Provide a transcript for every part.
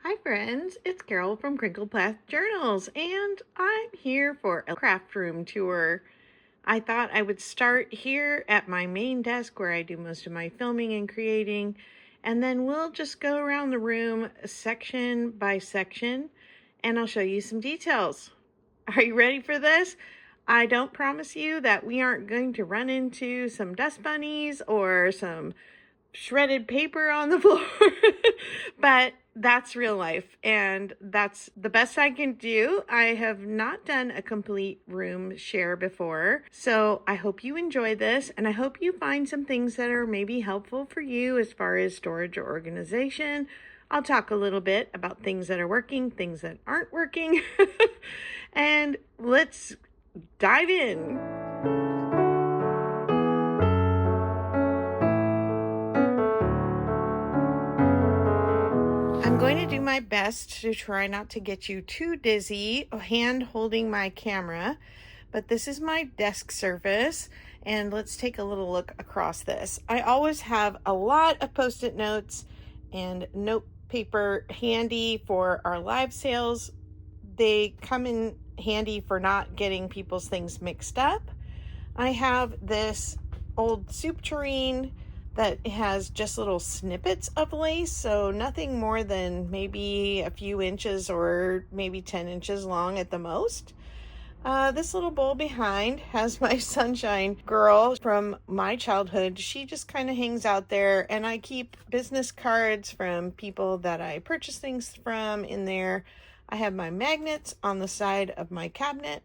Hi friends, it's Carol from Crinkle Path Journals, and I'm here for a craft room tour. I thought I would start here at my main desk where I do most of my filming and creating, and then we'll just go around the room section by section, and I'll show you some details. Are you ready for this? I don't promise you that we aren't going to run into some dust bunnies or some shredded paper on the floor, but that's real life, and that's the best I can do. I have not done a complete room share before, so I hope you enjoy this, and I hope you find some things that are maybe helpful for you as far as storage or organization. I'll talk a little bit about things that are working, things that aren't working, and let's dive in. I'm going to do my best to try not to get you too dizzy hand holding my camera, but this is my desk surface, and let's take a little look across this. I always have a lot of post-it notes and note paper handy for our live sales. They come in handy for not getting people's things mixed up. I have this old soup tureen that has just little snippets of lace, so nothing more than maybe a few inches or maybe 10 inches long at the most. This little bowl behind has my sunshine girl from my childhood. She just kind of hangs out there, and I keep business cards from people that I purchase things from in there. I have my magnets on the side of my cabinet,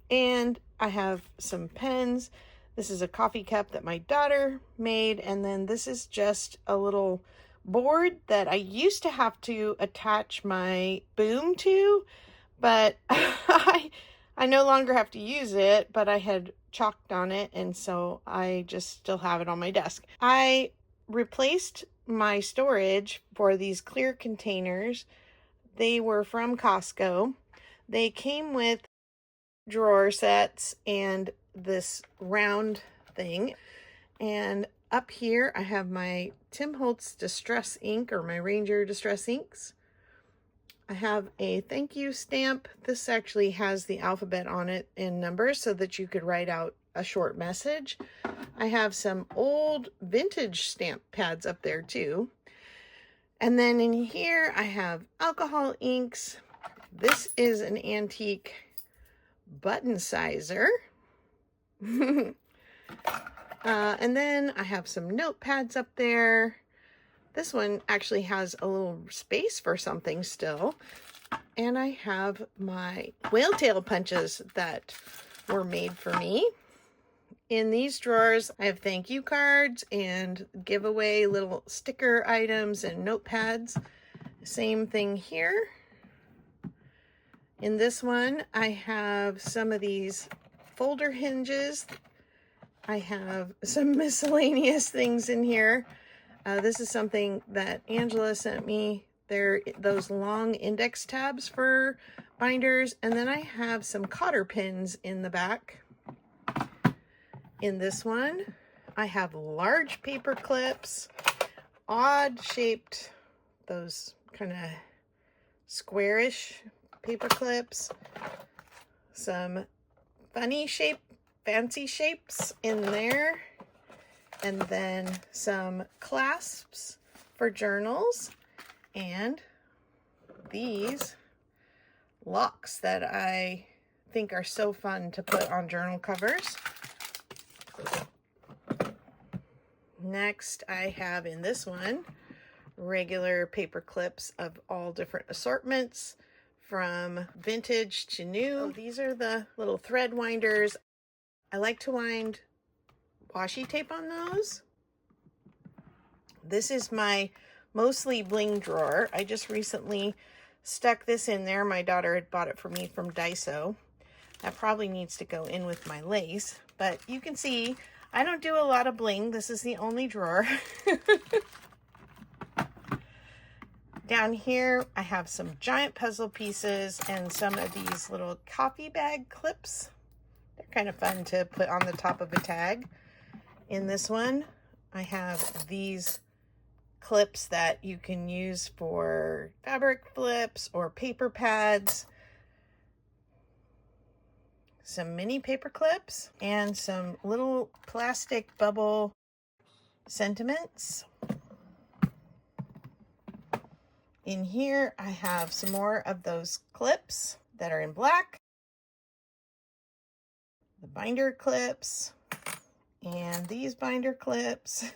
and I have some pens. This is a coffee cup that my daughter made, and then this is just a little board that I used to have to attach my boom to, but I no longer have to use it, but I had chalked on it, and so I just still have it on my desk. I replaced my storage for these clear containers. They were from Costco. They came with drawer sets and this round thing. And up here I have my Tim Holtz Distress ink, or my Ranger Distress inks. I have a thank you stamp. This actually has the alphabet on it in numbers so that you could write out a short message. I have some old vintage stamp pads up there too. And then in here I have alcohol inks. This is an antique button sizer. And then I have some notepads up there. This one actually has a little space for something still. And I have my whale tail punches that were made for me. In these drawers, I have thank you cards and giveaway little sticker items and notepads. Same thing here. In this one, I have some of these folder hinges. I have some miscellaneous things in here. This is something that Angela sent me. They're those long index tabs for binders. And then I have some cotter pins in the back. In this one, I have large paper clips, odd shaped, those kind of squarish paper clips, some funny shape, fancy shapes in there, and then some clasps for journals, and these locks that I think are so fun to put on journal covers. Next, I have in this one regular paper clips of all different assortments, from vintage to new. These are the little thread winders. I like to wind washi tape on those. This is my mostly bling drawer. I just recently stuck this in there. My daughter had bought it for me from Daiso. That probably needs to go in with my lace, but you can see I don't do a lot of bling. This is the only drawer. Down here, I have some giant puzzle pieces and some of these little coffee bag clips. They're kind of fun to put on the top of a tag. In this one, I have these clips that you can use for fabric flips or paper pads. Some mini paper clips and some little plastic bubble sentiments. In here, I have some more of those clips that are in black, the binder clips, and these binder clips,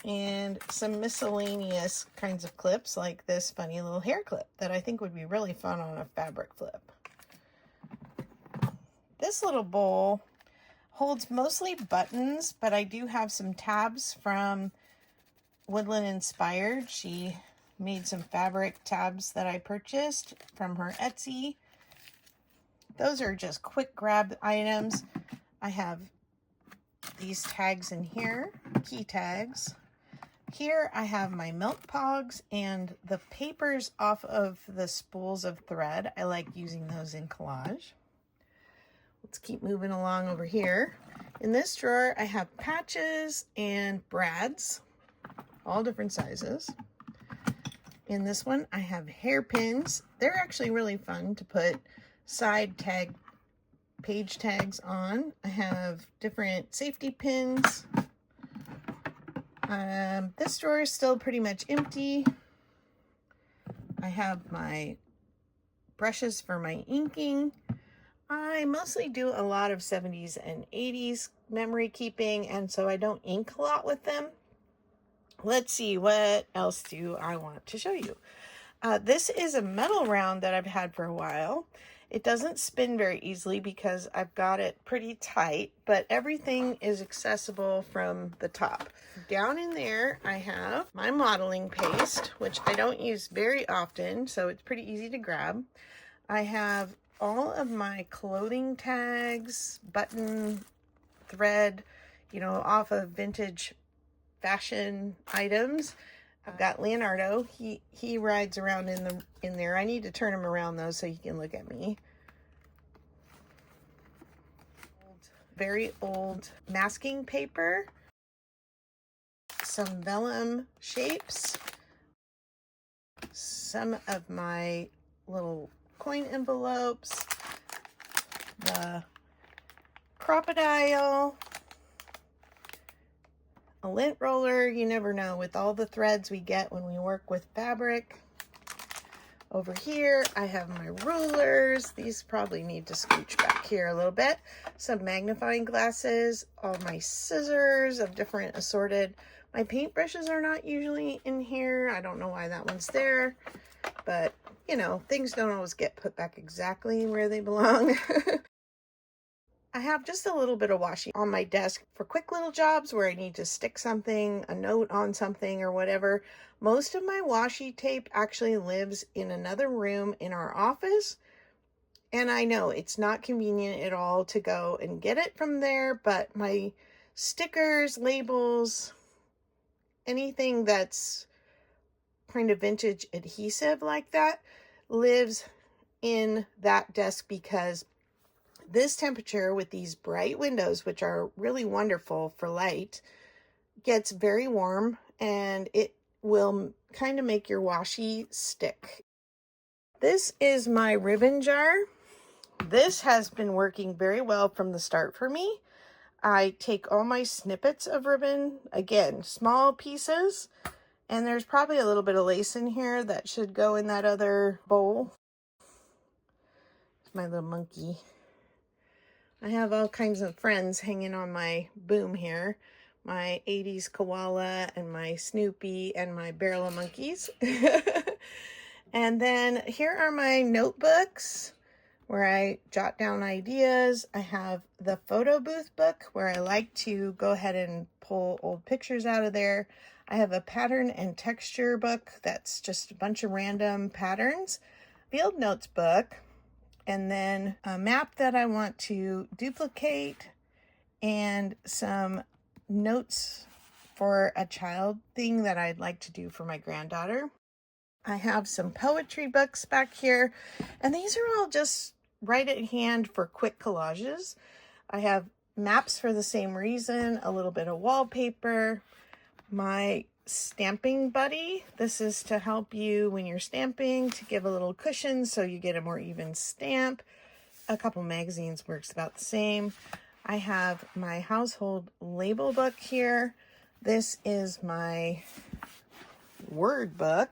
and some miscellaneous kinds of clips like this funny little hair clip that I think would be really fun on a fabric flip. This little bowl holds mostly buttons, but I do have some tabs from Woodland Inspired. She made some fabric tabs that I purchased from her Etsy. Those are just quick grab items. I have these tags in here, key tags. Here I have my milk pogs and the papers off of the spools of thread. I like using those in collage. Let's keep moving along over here. In this drawer, I have patches and brads, all different sizes. In this one, I have hairpins. They're actually really fun to put side tag page tags on. I have different safety pins. This drawer is still pretty much empty. I have my brushes for my inking. I mostly do a lot of 70s and 80s memory keeping, and so I don't ink a lot with them. Let's see, what else do I want to show you? This is a metal round that I've had for a while. It doesn't spin very easily because I've got it pretty tight, but everything is accessible from the top. Down in there, I have my modeling paste, which I don't use very often, so it's pretty easy to grab. I have all of my clothing tags, button, thread, you know, off of vintage fashion items. I've got Leonardo. He rides around in there. I need to turn him around though so he can look at me. Very old masking paper. Some vellum shapes. Some of my little coin envelopes, the crocodile, a lint roller. You never know with all the threads we get when we work with fabric. Over here, I have my rulers. These probably need to scooch back here a little bit. Some magnifying glasses, all my scissors of different assorted. My paintbrushes are not usually in here. I don't know why that one's there, but you know, things don't always get put back exactly where they belong. I have just a little bit of washi on my desk for quick little jobs where I need to stick something, a note on something or whatever. Most of my washi tape actually lives in another room in our office. And I know it's not convenient at all to go and get it from there, but my stickers, labels, anything that's kind of vintage adhesive like that lives in that desk because this temperature with these bright windows, which are really wonderful for light, gets very warm and it will kind of make your washi stick. This is my ribbon jar. This has been working very well from the start for me. I take all my snippets of ribbon, again, small pieces, and there's probably a little bit of lace in here that should go in that other bowl. It's my little monkey. I have all kinds of friends hanging on my boom here. My 80s koala and my Snoopy and my barrel of monkeys. And then here are my notebooks where I jot down ideas. I have the photo booth book where I like to go ahead and pull old pictures out of there. I have a pattern and texture book that's just a bunch of random patterns. Field notes book. And then a map that I want to duplicate and some notes for a child thing that I'd like to do for my granddaughter. I have some poetry books back here, and these are all just right at hand for quick collages. I have maps for the same reason, a little bit of wallpaper, my stamping buddy. This is to help you when you're stamping, to give a little cushion so you get a more even stamp. A couple magazines works about the same. I have my household label book here. This is my word book.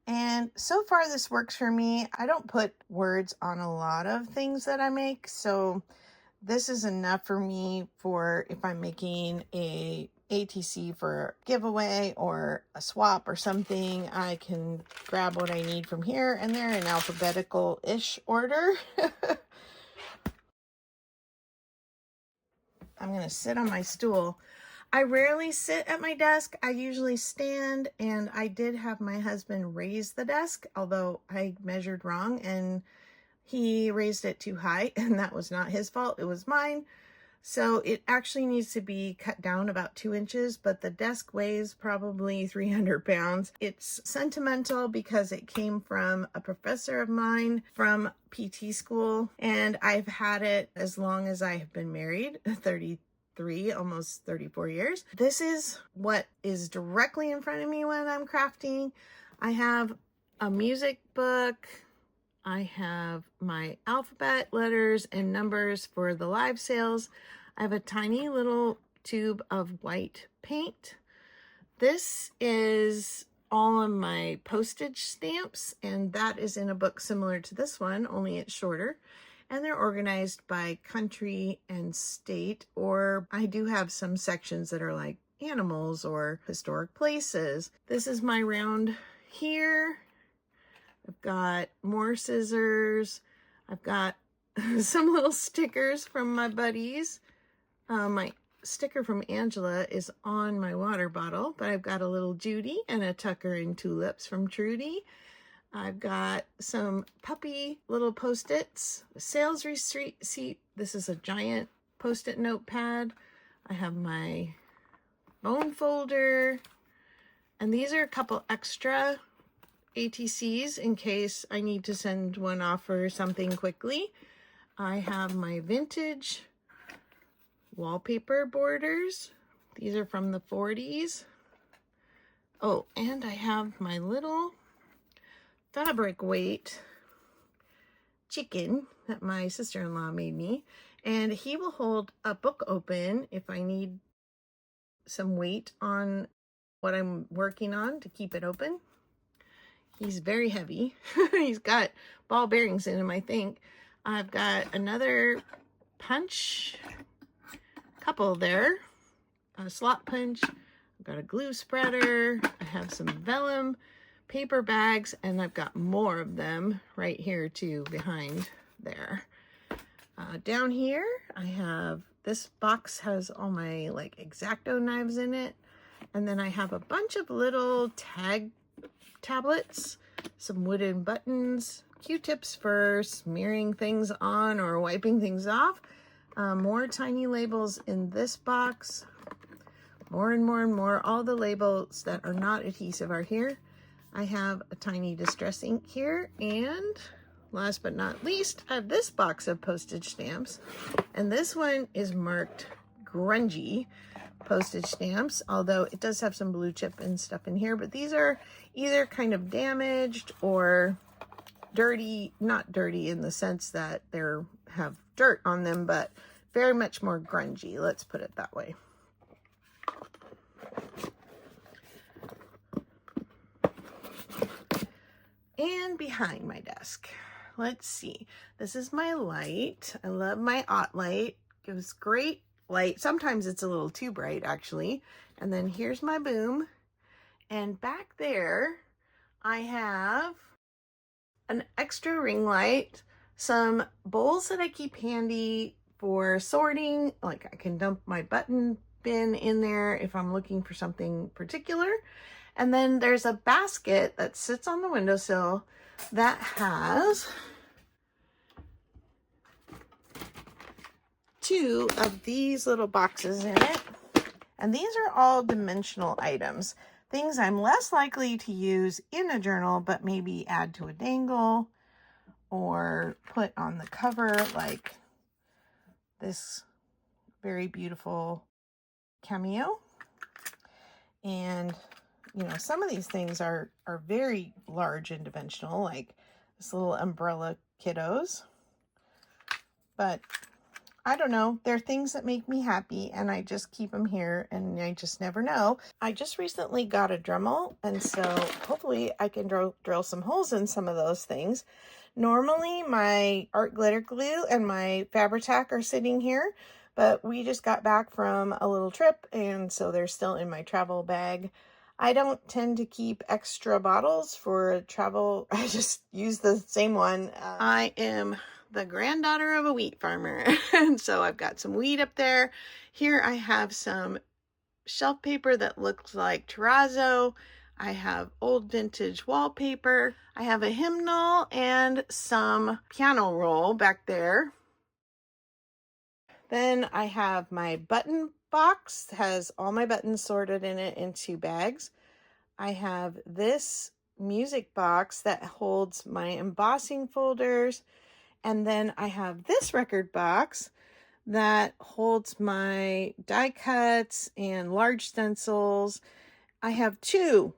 And so far this works for me. I don't put words on a lot of things that I make, so this is enough for me for if I'm making a ATC for a giveaway or a swap or something. I can grab what I need from here, and they're in alphabetical-ish order. I'm going to sit on my stool. I rarely sit at my desk. I usually stand, and I did have my husband raise the desk, although I measured wrong and he raised it too high, and that was not his fault. It was mine. So it actually needs to be cut down about 2 inches, but the desk weighs probably 300 pounds. It's sentimental because it came from a professor of mine from PT school, and I've had it as long as I have been married, 33, almost 34 years. This is what is directly in front of me when I'm crafting. I have a music book. I have my alphabet letters and numbers for the live sales. I have a tiny little tube of white paint. This is all of my postage stamps, and that is in a book similar to this one, only it's shorter. And they're organized by country and state, or I do have some sections that are like animals or historic places. This is my round here. I've got more scissors. I've got some little stickers from my buddies. My sticker from Angela is on my water bottle, but I've got a little Judy and a Tucker and Tulips from Trudy. I've got some puppy little Post-its, sales receipt. This is a giant Post-it notepad. I have my bone folder, and these are a couple extra ATCs in case I need to send one off for something quickly. I have my vintage wallpaper borders. These are from the 40s. Oh, and I have my little fabric weight chicken that my sister-in-law made me, and he will hold a book open if I need some weight on what I'm working on to keep it open. He's very heavy. He's got ball bearings in him, I think. I've got another punch, couple there, a slot punch. I've got a glue spreader. I have some vellum paper bags, and I've got more of them right here too, behind there. Down here, I have, this box has all my like X-Acto knives in it. And then I have a bunch of little tag tablets, some wooden buttons, Q-tips for smearing things on or wiping things off, more tiny labels in this box, more and more and more. All the labels that are not adhesive are here. I have a tiny distress ink here, and last but not least, I have this box of postage stamps, and this one is marked grungy postage stamps, although it does have some blue chip and stuff in here, but these are either kind of damaged or dirty, not dirty in the sense that they have dirt on them, but very much more grungy, let's put it that way. And behind my desk, let's see, this is my light. I love my Ott light. It gives great light. Sometimes it's a little too bright, actually. And then here's my boom. And back there, I have an extra ring light, some bowls that I keep handy for sorting. Like I can dump my button bin in there if I'm looking for something particular. And then there's a basket that sits on the windowsill that has 2 of these little boxes in it. And these are all dimensional items, things I'm less likely to use in a journal, but maybe add to a dangle or put on the cover, like this very beautiful cameo. And you know, some of these things are very large and dimensional, like this little umbrella kiddos. But I don't know. They're things that make me happy, and I just keep them here, and I just never know. I just recently got a Dremel, and so hopefully I can drill some holes in some of those things. Normally, my art glitter glue and my Fabri-Tac are sitting here, but we just got back from a little trip, and so they're still in my travel bag. I don't tend to keep extra bottles for travel. I just use the same one. I am the granddaughter of a wheat farmer, and so I've got some wheat up there. Here I have some shelf paper that looks like terrazzo. I have old vintage wallpaper. I have a hymnal and some piano roll back there. Then I have my button box, has all my buttons sorted in it in 2 bags. I have this music box that holds my embossing folders. And then I have this record box that holds my die cuts and large stencils. I have two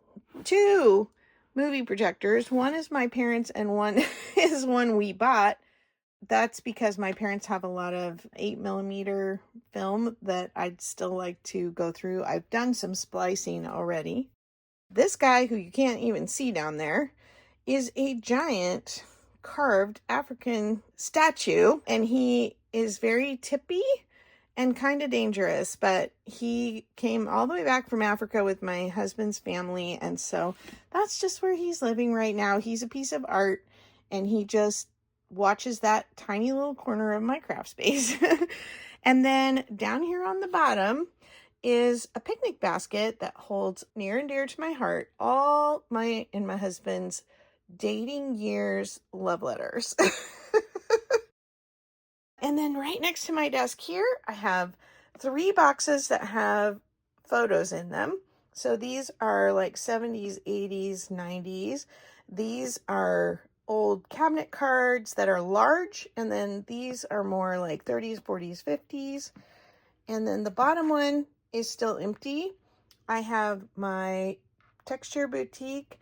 movie projectors. One is my parents' and one is one we bought. That's because my parents have a lot of 8mm film that I'd still like to go through. I've done some splicing already. This guy, who you can't even see down there, is a giant carved African statue, and he is very tippy and kind of dangerous, but he came all the way back from Africa with my husband's family, and so that's just where he's living right now. He's a piece of art, and he just watches that tiny little corner of my craft space. And then down here on the bottom is a picnic basket that holds near and dear to my heart all my and my husband's dating years love letters. And then right next to my desk here, I have 3 boxes that have photos in them. So these are like 70s, 80s, 90s. These are old cabinet cards that are large, and then these are more like 30s, 40s, 50s. And then the bottom one is still empty. I have my Texture Boutique,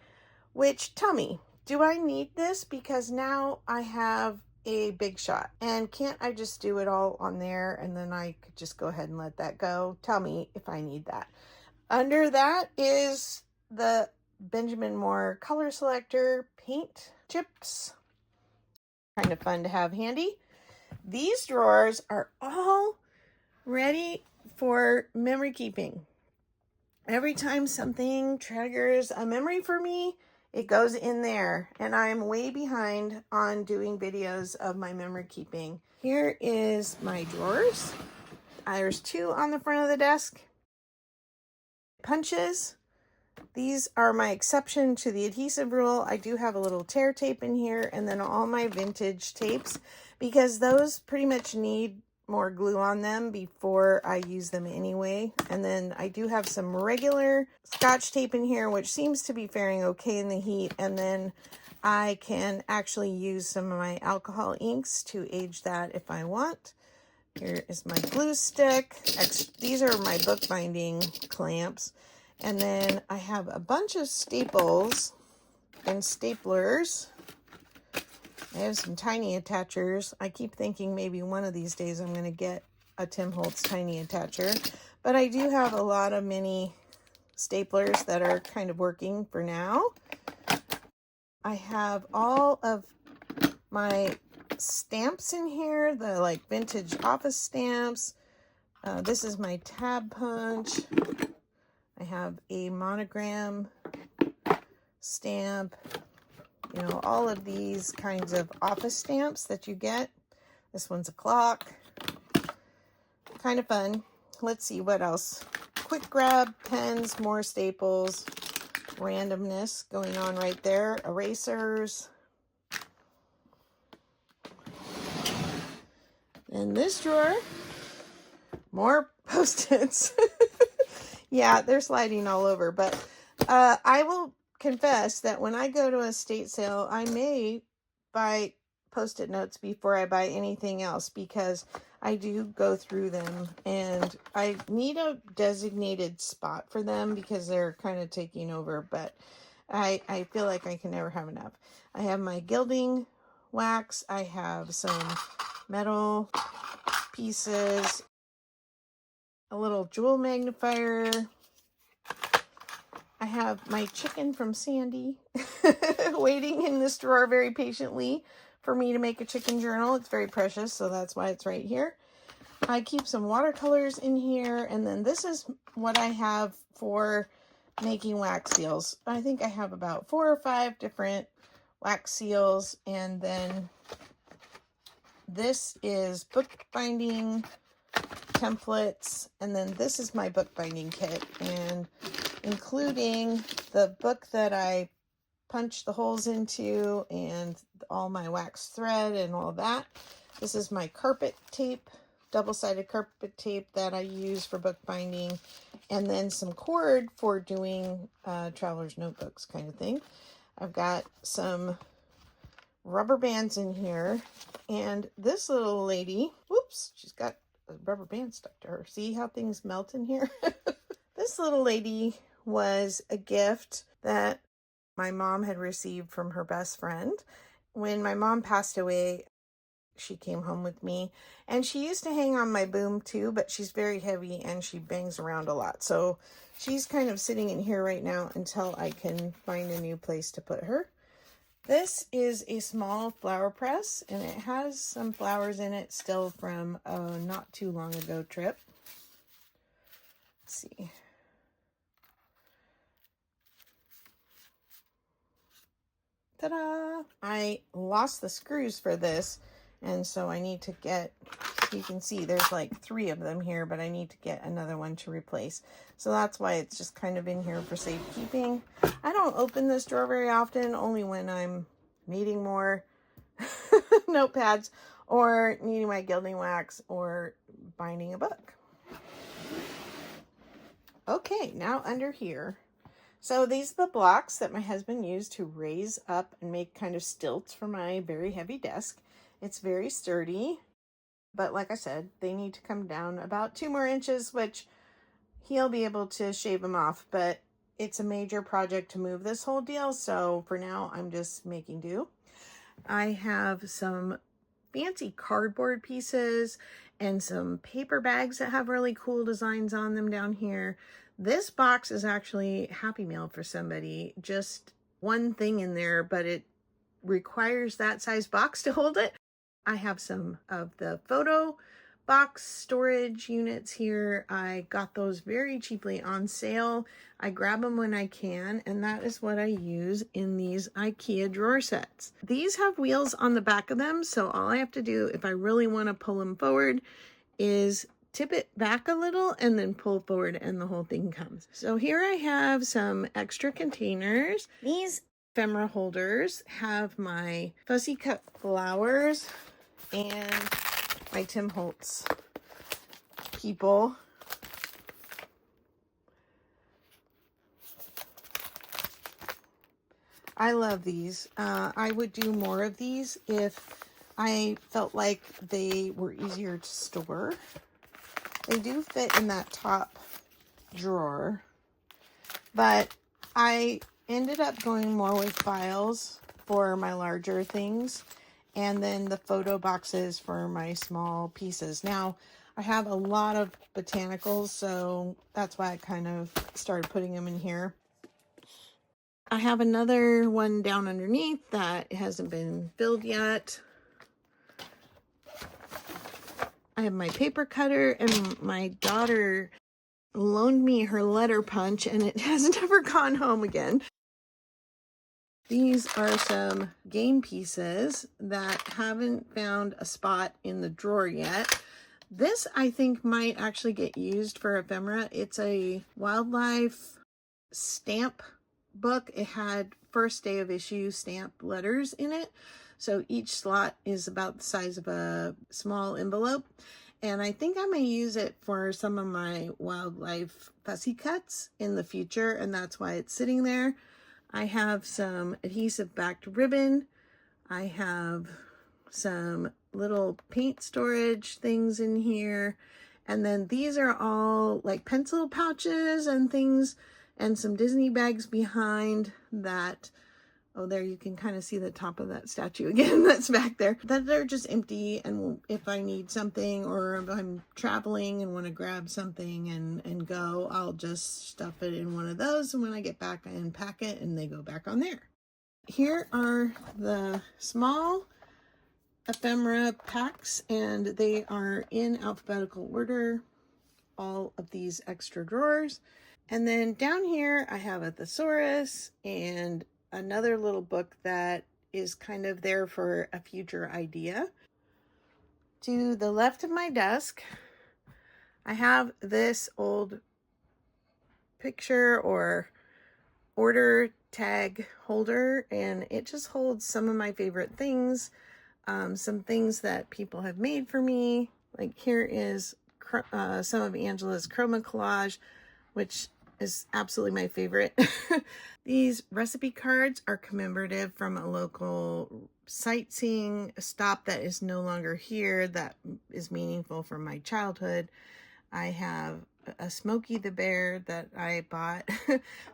which, tell me, do I need this? Because now I have a Big Shot, and can't I just do it all on there, and then I could just go ahead and let that go? Tell me if I need that. Under that is the Benjamin Moore color selector paint chips. Kind of fun to have handy. These drawers are all ready for memory keeping. Every time something triggers a memory for me, it goes in there, and I'm way behind on doing videos of my memory keeping. Here is my drawers. There's 2 on the front of the desk. Punches. These are my exception to the adhesive rule. I do have a little tear tape in here, and then all my vintage tapes, because those pretty much need more glue on them before I use them anyway. And then I do have some regular Scotch tape in here, which seems to be faring okay in the heat. And then I can actually use some of my alcohol inks to age that if I want. Here is my glue stick. These are my bookbinding clamps. And then I have a bunch of staples and staplers. I have some tiny attachers. I keep thinking maybe one of these days I'm going to get a Tim Holtz tiny attacher. But I do have a lot of mini staplers that are kind of working for now. I have all of my stamps in here, the like vintage office stamps. This is my tab punch. I have a monogram stamp. You know, all of these kinds of office stamps that you get. This one's a clock. Kind of fun. Let's see what else. Quick grab pens, more staples, randomness going on right there. Erasers. And this drawer, more Post-its. Yeah, they're sliding all over, but I will confess that when I go to a estate sale, I may buy Post-it notes before I buy anything else because I do go through them and I need a designated spot for them because they're kind of taking over, but I feel like I can never have enough. I have my gilding wax. I have some metal pieces, a little jewel magnifier. I have my chicken from Sandy waiting in this drawer very patiently for me to make a chicken journal. It's very precious, so that's why it's right here. I keep some watercolors in here, and then this is what I have for making wax seals. I think I have about 4 or 5 different wax seals, and then this is bookbinding templates, and then this is my bookbinding kit, and including the book that I punched the holes into and all my wax thread and all that. This is my carpet tape, double-sided carpet tape that I use for bookbinding, and then some cord for doing traveler's notebooks kind of thing. I've got some rubber bands in here, and this little lady, whoops, she's got a rubber band stuck to her. See how things melt in here? This little lady was a gift that my mom had received from her best friend. When my mom passed away, she came home with me, and she used to hang on my boom too, but she's very heavy and she bangs around a lot. So she's kind of sitting in here right now until I can find a new place to put her. This is a small flower press, and it has some flowers in it still from a not too long ago trip. Let's see. Ta-da! I lost the screws for this, and so I need to get, you can see there's like 3 of them here, but I need to get another one to replace. So that's why it's just kind of in here for safekeeping. I don't open this drawer very often, only when I'm needing more notepads or needing my gilding wax or binding a book. Okay, now under here. So these are the blocks that my husband used to raise up and make kind of stilts for my very heavy desk. It's very sturdy, but like I said, they need to come down about 2 more inches, which he'll be able to shave them off, but it's a major project to move this whole deal, so for now I'm just making do. I have some fancy cardboard pieces and some paper bags that have really cool designs on them down here. This box is actually Happy Meal for somebody. Just one thing in there, but it requires that size box to hold it. I have some of the photo box storage units here. I got those very cheaply on sale. I grab them when I can, and that is what I use in these IKEA drawer sets. These have wheels on the back of them, so all I have to do if I really want to pull them forward is tip it back a little and then pull forward and the whole thing comes. So here I have some extra containers. These ephemera holders have my fussy cut flowers and my Tim Holtz people. I love these. I would do more of these if I felt like they were easier to store. They do fit in that top drawer, but I ended up going more with files for my larger things, and then the photo boxes for my small pieces. Now, I have a lot of botanicals, so that's why I kind of started putting them in here. I have another one down underneath that hasn't been filled yet. I have my paper cutter, and my daughter loaned me her letter punch, and it has never gone home again. These are some game pieces that haven't found a spot in the drawer yet. This, I think, might actually get used for ephemera. It's a wildlife stamp book. It had first day of issue stamp letters in it. So each slot is about the size of a small envelope. And I think I may use it for some of my wildlife fussy cuts in the future, and that's why it's sitting there. I have some adhesive backed ribbon. I have some little paint storage things in here. And then these are all like pencil pouches and things, and some Disney bags behind that. Oh, there you can kind of see the top of that statue again that's back there. That they're just empty, and if I need something or if I'm traveling and want to grab something and go, I'll just stuff it in one of those, and when I get back, I unpack it and they go back on there. Here are the small ephemera packs, and they are in alphabetical order, all of these extra drawers. And then down here I have a thesaurus and another little book that is kind of there for a future idea. To the left of my desk, I have this old picture or order tag holder, and it just holds some of my favorite things, some things that people have made for me. Like here is some of Angela's chroma collage, which is absolutely my favorite. These recipe cards are commemorative from a local sightseeing stop that is no longer here, that is meaningful from my childhood. I have a Smokey the Bear that I bought.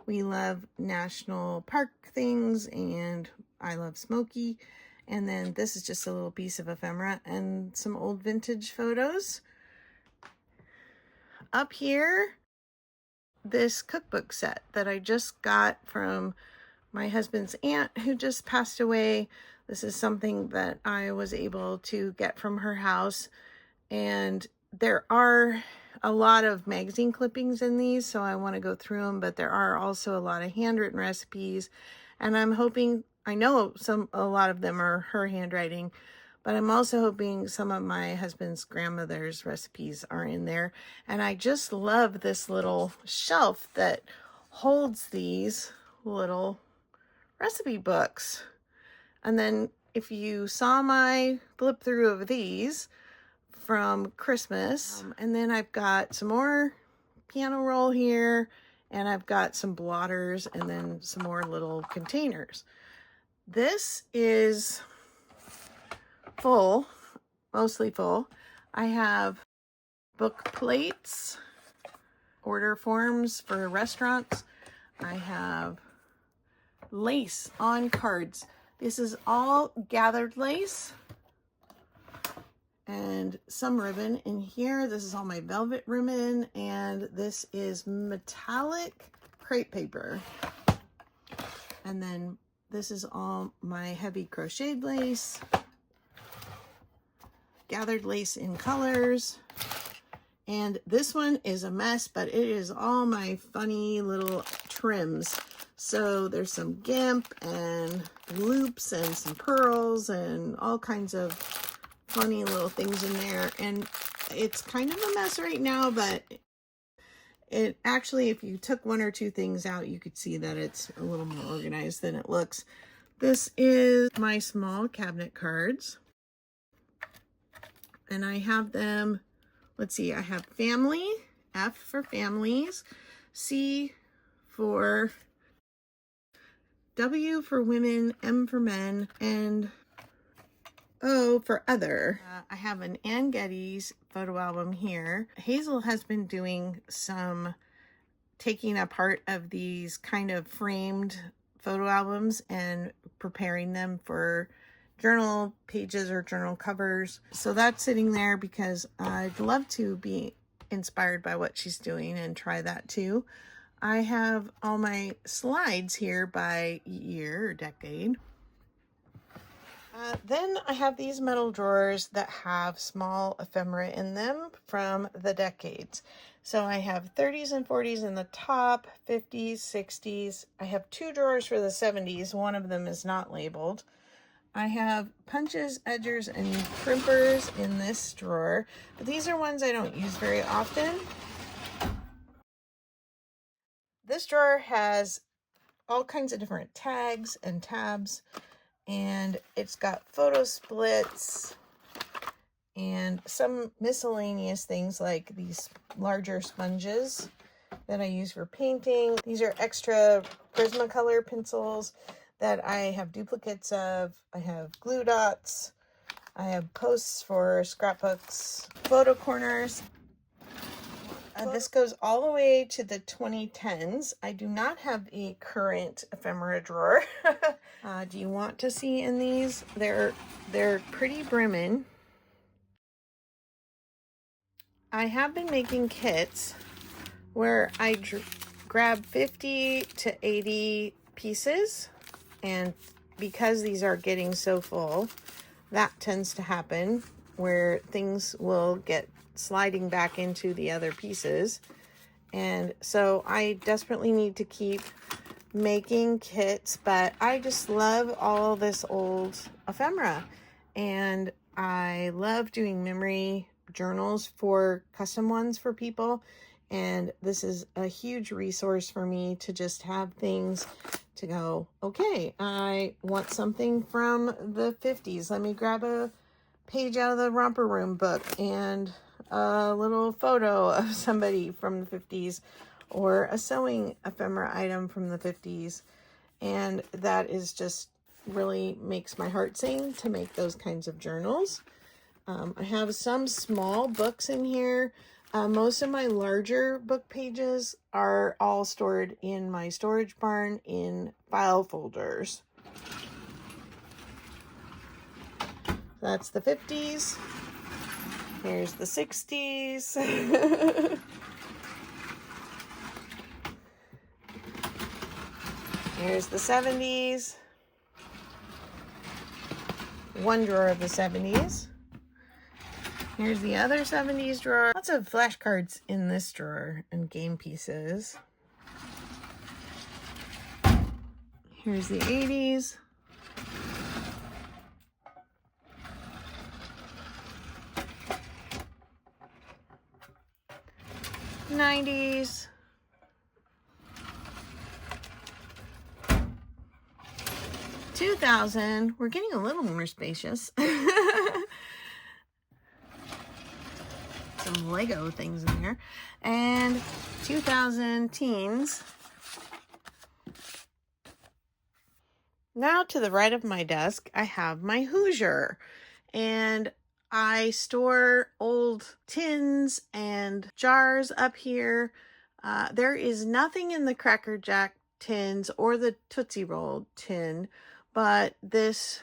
We love national park things, and I love Smokey. And then this is just a little piece of ephemera and some old vintage photos. Up here, this cookbook set that I just got from my husband's aunt who just passed away. This is something that I was able to get from her house, and there are a lot of magazine clippings in these, so I want to go through them, but there are also a lot of handwritten recipes, and I'm hoping, I know a lot of them are her handwriting, but I'm also hoping some of my husband's grandmother's recipes are in there. And I just love this little shelf that holds these little recipe books. And then if you saw my flip through of these from Christmas, and then I've got some more piano roll here, and I've got some blotters, and then some more little containers. This is full, mostly full. I have book plates, order forms for restaurants. I have lace on cards. This is all gathered lace and some ribbon in here. This is all my velvet ribbon, and this is metallic crepe paper. And then this is all my heavy crocheted lace, gathered lace in colors. And this one is a mess, but it is all my funny little trims. So there's some gimp and loops and some pearls and all kinds of funny little things in there. And it's kind of a mess right now, but it actually, if you took one or two things out, you could see that it's a little more organized than it looks. This is my small cabinet cards. And I have them, let's see, I have family, F for families, C for W for women, M for men, and O for other. I have an Ann Geddes photo album here. Hazel has been doing some taking apart of these kind of framed photo albums and preparing them for journal pages or journal covers. So that's sitting there because I'd love to be inspired by what she's doing and try that too. I have all my slides here by year or decade. Then I have these metal drawers that have small ephemera in them from the decades. So I have 30s and 40s in the top, 50s, 60s. I have two drawers for the 70s. One of them is not labeled. I have punches, edgers, and crimpers in this drawer, but these are ones I don't use very often. This drawer has all kinds of different tags and tabs, and it's got photo splits and some miscellaneous things like these larger sponges that I use for painting. These are extra Prismacolor pencils that I have duplicates of. I have glue dots. I have posts for scrapbooks, photo corners. This goes all the way to the 2010s. I do not have a current ephemera drawer. Do you want to see in these? They're pretty brimming. I have been making kits where I grab 50 to 80 pieces, and because these are getting so full, that tends to happen where things will get sliding back into the other pieces. And so I desperately need to keep making kits, but I just love all this old ephemera, and I love doing memory journals for custom ones for people, and this is a huge resource for me to just have things to go, okay, I want something from the 50s. Let me grab a page out of the Romper Room book and a little photo of somebody from the 50s, or a sewing ephemera item from the 50s. And that is just really makes my heart sing to make those kinds of journals. I have some small books in here. Most of my larger book pages are all stored in my storage barn in file folders. That's the 50s. Here's the 60s. Here's the 70s. One drawer of the 70s. Here's the other 70s drawer. Lots of flashcards in this drawer and game pieces. Here's the 80s. '90s. 2000. We're getting a little more spacious. Some Lego things in there. And 2000 teens. Now to the right of my desk, I have my Hoosier. And I store old tins and jars up here. There is nothing in the Cracker Jack tins or the Tootsie Roll tin, but this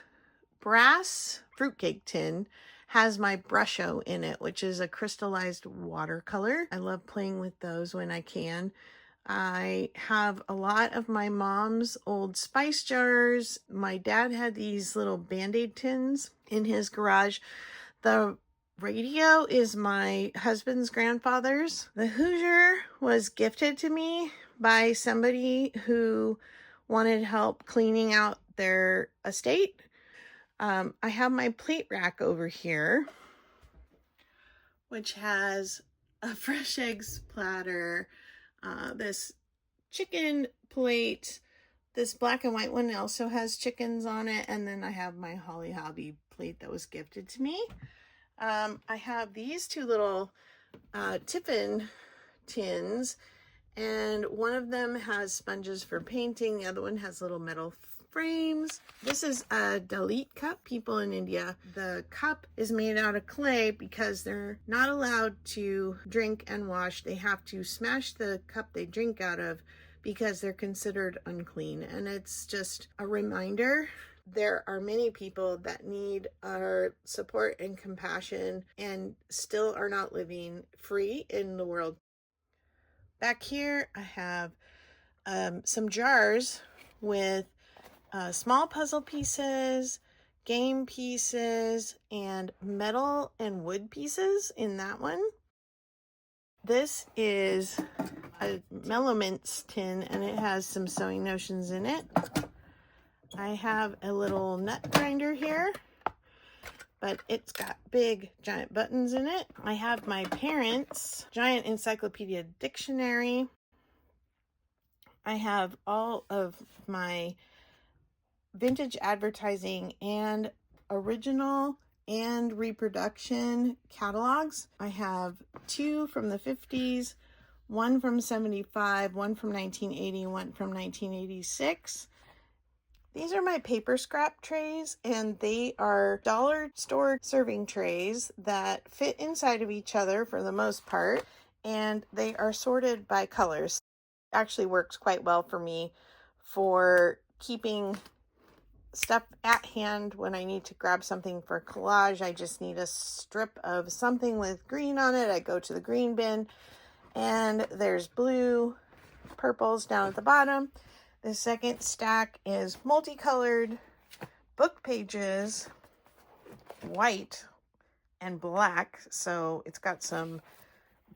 brass fruitcake tin has my Brusho in it, which is a crystallized watercolor. I love playing with those when I can. I have a lot of my mom's old spice jars. My dad had these little Band-Aid tins in his garage. The radio is my husband's grandfather's. The Hoosier was gifted to me by somebody who wanted help cleaning out their estate. I have my plate rack over here, which has a fresh eggs platter, this chicken plate. This black and white one also has chickens on it. And then I have my Holly Hobby plate that was gifted to me. I have these two little Tiffin tins, and one of them has sponges for painting. The other one has little metal frames. This is a Dalit cup. People in India, the cup is made out of clay because they're not allowed to drink and wash. They have to smash the cup they drink out of because they're considered unclean. And it's just a reminder. There are many people that need our support and compassion and still are not living free in the world. Back here, I have some jars with small puzzle pieces, game pieces, and metal and wood pieces in that one. This is a Mellow Mints tin, and it has some sewing notions in it. I have a little nut grinder here, but it's got big giant buttons in it. I have my parents' giant encyclopedia dictionary. I have all of my vintage advertising and original and reproduction catalogs. I have two from the 50s, one from 75, one from 1980, one from 1986. These are my paper scrap trays, and they are dollar store serving trays that fit inside of each other for the most part, and they are sorted by colors. It actually works quite well for me for keeping stuff at hand when I need to grab something for collage. I just need a strip of something with green on it. I go to the green bin, and there's blue, purples down at the bottom. The second stack is multicolored book pages, white and black, so it's got some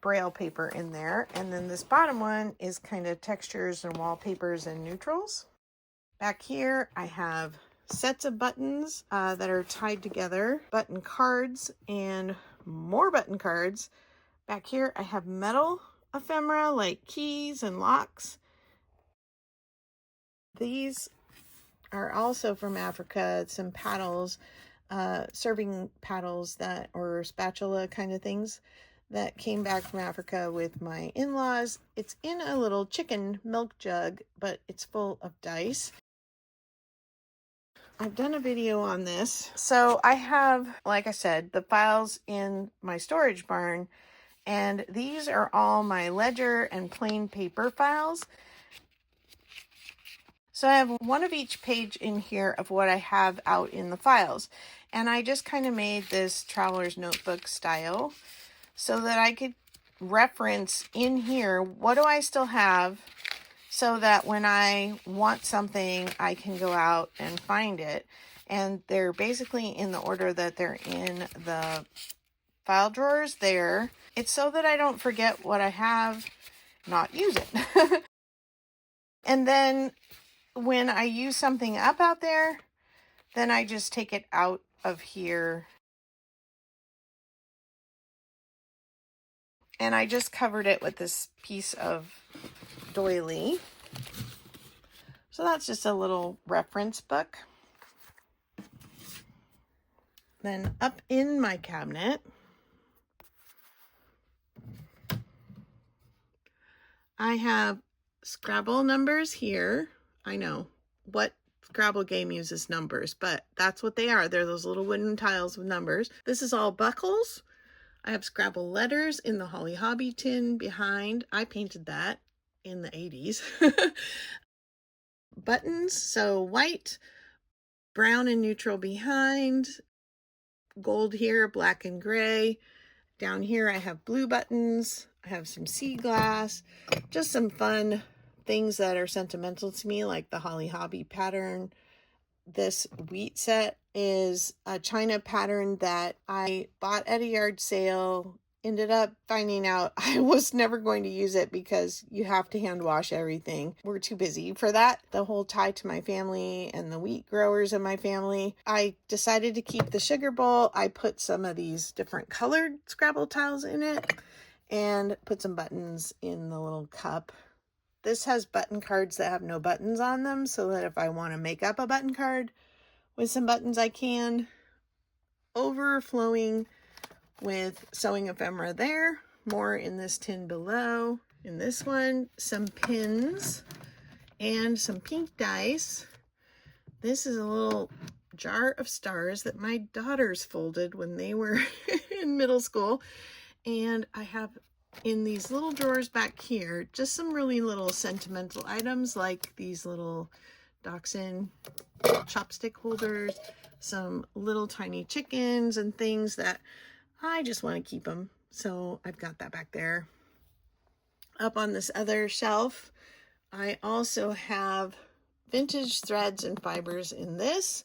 braille paper in there. And then this bottom one is kind of textures and wallpapers and neutrals. Back here I have sets of buttons that are tied together, button cards and more button cards. Back here I have metal ephemera like keys and locks. These are also from Africa, some paddles, serving paddles that, or spatula kind of things that came back from Africa with my in-laws. It's in a little chicken milk jug, but it's full of dice. I've done a video on this. So I have, like I said, the files in my storage barn, and these are all my ledger and plain paper files. So I have one of each page in here of what I have out in the files. And I just kind of made this traveler's notebook style so that I could reference in here, what do I still have, so that when I want something, I can go out and find it. And they're basically in the order that they're in the file drawers there. It's so that I don't forget what I have, not use it. And then when I use something up out there, then I just take it out of here. And I just covered it with this piece of doily. So that's just a little reference book. Then up in my cabinet, I have Scrabble numbers here. I know, what Scrabble game uses numbers, but that's what they are. They're those little wooden tiles with numbers. This is all buckles. I have Scrabble letters in the Holly Hobby tin behind. I painted that in the 80s. Buttons, so white, brown and neutral behind, gold here, black and gray. Down here I have blue buttons. I have some sea glass, just some fun things that are sentimental to me, like the Holly Hobby pattern. This wheat set is a China pattern that I bought at a yard sale. Ended up finding out I was never going to use it because you have to hand wash everything. We're too busy for that. The whole tie to my family and the wheat growers in my family. I decided to keep the sugar bowl. I put some of these different colored Scrabble tiles in it and put some buttons in the little cup. This has button cards that have no buttons on them, so that if I want to make up a button card with some buttons, I can. Overflowing with sewing ephemera there. More in this tin below. In this one, some pins and some pink dice. This is a little jar of stars that my daughters folded when they were in middle school. And I have in these little drawers back here, just some really little sentimental items like these little Dachshund chopstick holders, some little tiny chickens and things that I just want to keep them. So I've got that back there. Up on this other shelf, I also have vintage threads and fibers in this.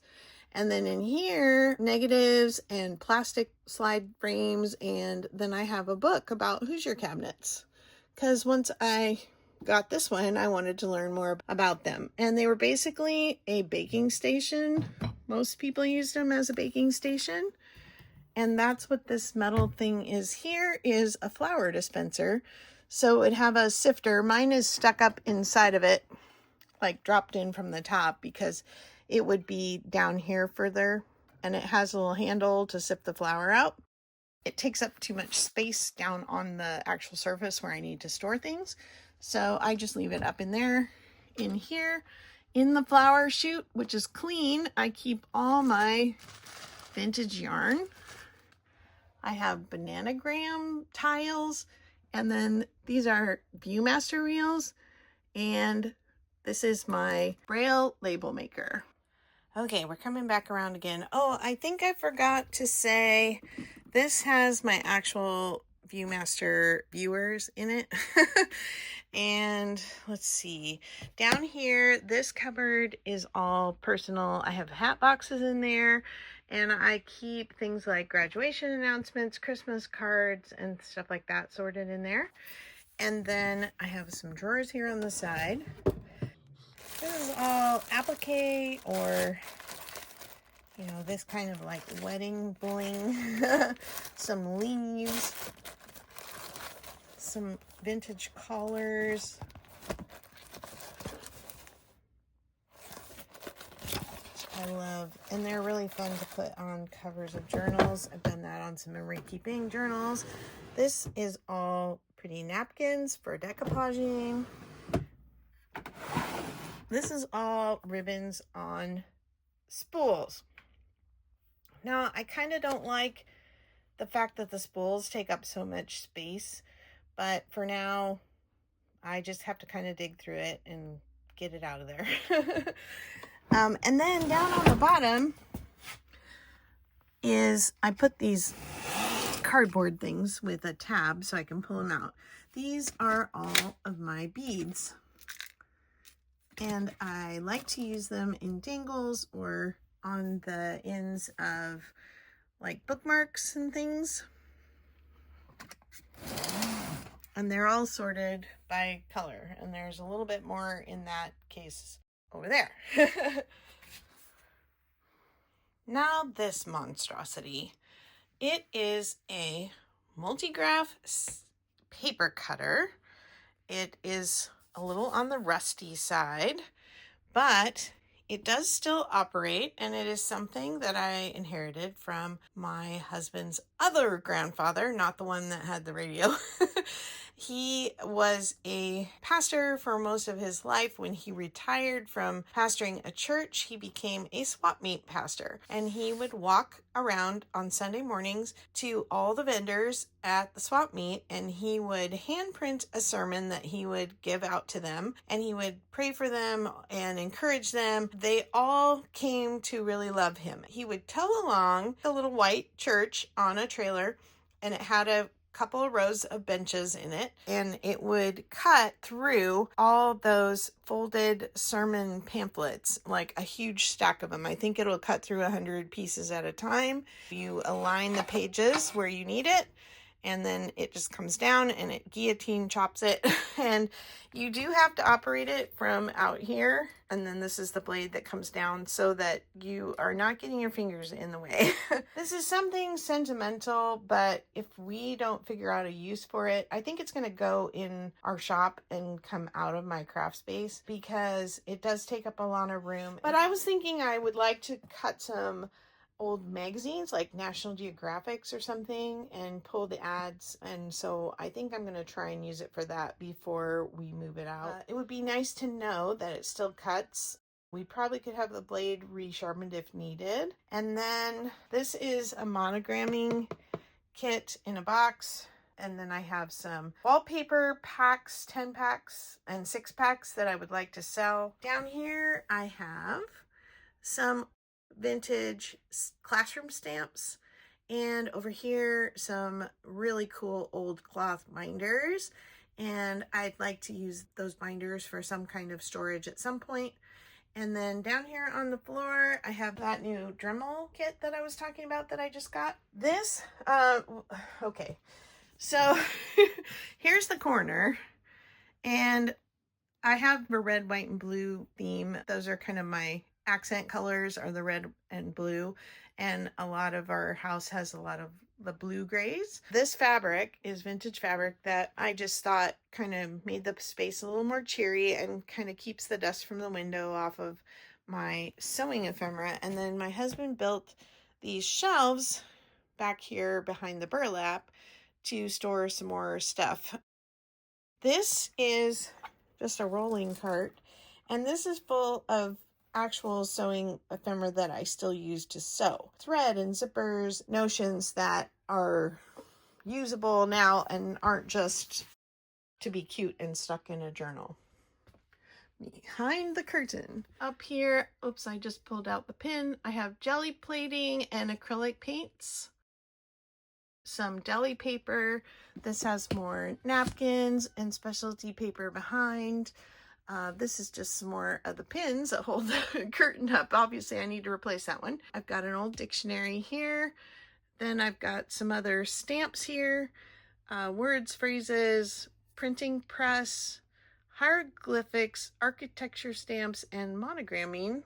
And then in here, negatives and plastic slide frames. And then I have a book about Hoosier cabinets. Because once I got this one, I wanted to learn more about them. And they were basically a baking station. Most people used them as a baking station. And that's what this metal thing is here, is a flour dispenser. So it'd have a sifter. Mine is stuck up inside of it, like dropped in from the top, because it would be down here further, and it has a little handle to sift the flour out. It takes up too much space down on the actual surface where I need to store things. So I just leave it up in there. In here In the flower chute, which is clean, I keep all my vintage yarn. I have Bananagram tiles, and then these are Viewmaster reels, and this is my Braille label maker. Okay, we're coming back around again. Oh, I think I forgot to say this has my actual Viewmaster viewers in it. And let's see, down here, this cupboard is all personal. I have hat boxes in there, and I keep things like graduation announcements, Christmas cards, and stuff like that sorted in there. And then I have some drawers here on the side. This is all applique, or you know, this kind of like wedding bling. Some leaves, some vintage collars, I love, and they're really fun to put on covers of journals. I've done that on some memory keeping journals. This is all pretty napkins for decoupaging. This is all ribbons on spools. Now, I kind of don't like the fact that the spools take up so much space, but for now, I just have to kind of dig through it and get it out of there. And then down on the bottom is I put these cardboard things with a tab so I can pull them out. These are all of my beads, and I like to use them in dangles or on the ends of like bookmarks and things. And they're all sorted by color, and there's a little bit more in that case over there. Now this monstrosity. It is a multi-graph paper cutter. It is a little on the rusty side, but it does still operate, and it is something that I inherited from my husband's other grandfather, not the one that had the radio. He was a pastor for most of his life. When he retired from pastoring a church, he became a swap meet pastor, and he would walk around on Sunday mornings to all the vendors at the swap meet, and he would handprint a sermon that he would give out to them, and he would pray for them and encourage them. They all came to really love him. He would tow along a little white church on a trailer, and it had a couple of rows of benches in it, and it would cut through all those folded sermon pamphlets, like a huge stack of them. I think it'll cut through 100 pieces at a time. You align the pages where you need it, and then it just comes down and it guillotine chops it. And you do have to operate it from out here, and then this is the blade that comes down so that you are not getting your fingers in the way. This is something sentimental, but if we don't figure out a use for it, I think it's going to go in our shop and come out of my craft space because it does take up a lot of room. But I was thinking I would like to cut some old magazines like National Geographics or something and pull the ads, and so I think I'm going to try and use it for that before we move it out. It would be nice to know that it still cuts. We probably could have the blade resharpened if needed. And then this is a monogramming kit in a box, and then I have some wallpaper packs, 10 packs and 6 packs that I would like to sell. Down here I have some vintage classroom stamps, and over here some really cool old cloth binders, and I'd like to use those binders for some kind of storage at some point. And then down here on the floor I have that new Dremel kit that I was talking about that I just got. This okay, so here's the corner, and I have a red, white, and blue theme. Those are kind of my accent colors, are the red and blue, and a lot of our house has a lot of the blue grays. This fabric is vintage fabric that I just thought kind of made the space a little more cheery and kind of keeps the dust from the window off of my sewing ephemera. And then my husband built these shelves back here behind the burlap to store some more stuff. This is just a rolling cart, And this is full of actual sewing ephemera that I still use to sew. Thread and zippers, notions that are usable now and aren't just to be cute and stuck in a journal. Behind the curtain. Up here, oops, I just pulled out the pin. I have jelly plating and acrylic paints. Some deli paper. This has more napkins and specialty paper behind. This is just some more of the pins that hold the curtain up. Obviously, I need to replace that one. I've got an old dictionary here. Then I've got some other stamps here. Words, phrases, printing press, hieroglyphics, architecture stamps, and monogramming.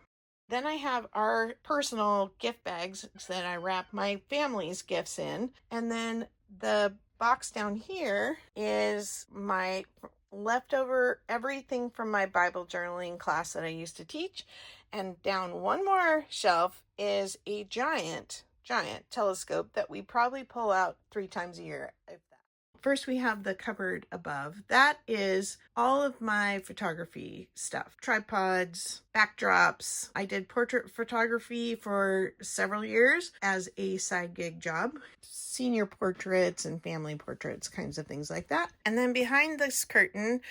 Then I have our personal gift bags that I wrap my family's gifts in. And then the box down here is my leftover everything from my Bible journaling class that I used to teach. And down one more shelf is a giant telescope that we probably pull out 3 times a year, if that. First, we have the cupboard above. That is all of my photography stuff. Tripods, backdrops. I did portrait photography for several years as a side gig job. Senior portraits and family portraits, kinds of things like that. And then behind this curtain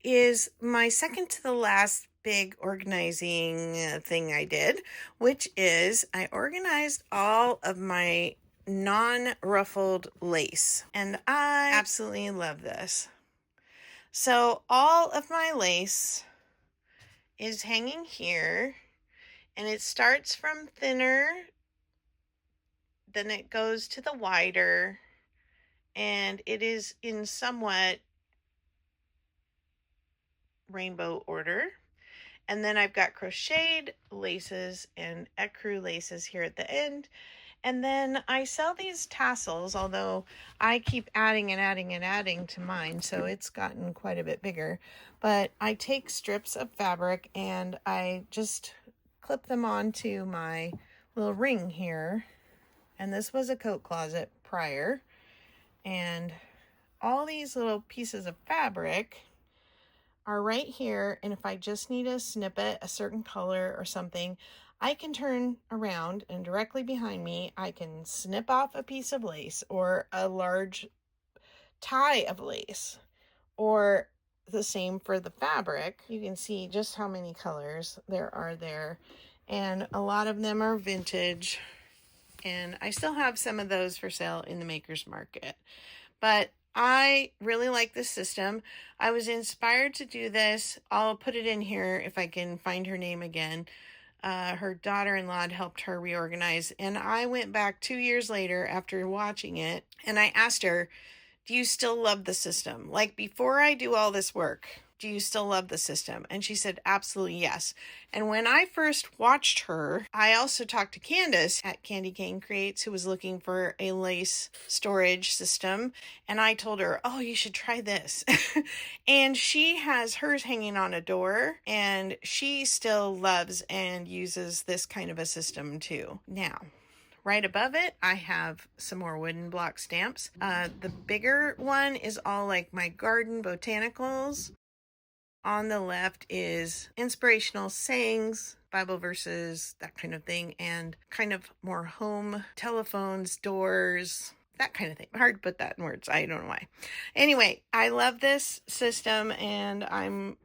is my second to the last big organizing thing I did, which is I organized all of my non-ruffled lace, and I absolutely love this. So all of my lace is hanging here, and it starts from thinner, then it goes to the wider, and it is in somewhat rainbow order. And then I've got crocheted laces and ecru laces here at the end. And then I sell these tassels, although I keep adding and adding and adding to mine, so it's gotten quite a bit bigger. But I take strips of fabric and I just clip them onto my little ring here. And this was a coat closet prior. And all these little pieces of fabric are right here. And if I just need a snippet, a certain color or something, I can turn around and directly behind me, I can snip off a piece of lace or a large tie of lace, or the same for the fabric. You can see just how many colors there are there. And a lot of them are vintage. And I still have some of those for sale in the Maker's Market. But I really like this system. I was inspired to do this. I'll put it in here if I can find her name again. Her daughter-in-law had helped her reorganize. And I went back 2 years later after watching it, and I asked her, do you still love the system? Like, before I do all this work, do you still love the system? And she said, absolutely yes. And when I first watched her, I also talked to Candace at Candy Cane Creates, who was looking for a lace storage system. And I told her, oh, you should try this. And she has hers hanging on a door, and she still loves and uses this kind of a system too. Now, right above it, I have some more wooden block stamps. The bigger one is all like my garden botanicals. On the left is inspirational sayings, Bible verses, that kind of thing, and kind of more home, telephones, doors, that kind of thing. Hard to put that in words. I don't know why. Anyway, I love this system, and I'm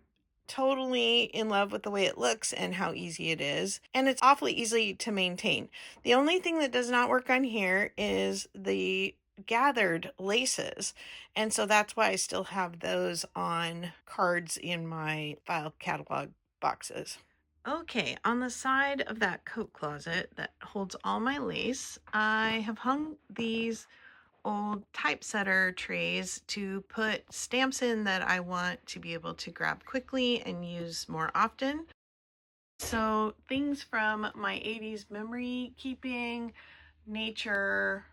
totally in love with the way it looks and how easy it is. And it's awfully easy to maintain. The only thing that does not work on here is the gathered laces. And so that's why I still have those on cards in my file catalog boxes. Okay, on the side of that coat closet that holds all my lace, I have hung these old typesetter trays to put stamps in that I want to be able to grab quickly and use more often. So things from my 80s memory keeping, nature,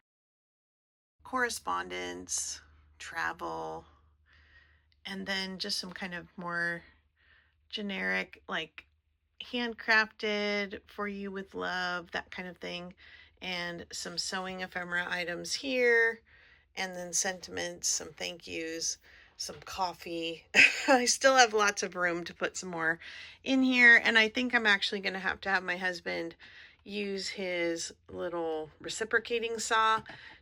correspondence, travel, and then just some kind of more generic, like handcrafted for you with love, that kind of thing, and some sewing ephemera items here, and then sentiments, some thank yous. some coffee. I still have lots of room to put some more in here, and I think I'm actually going to have my husband use his little reciprocating saw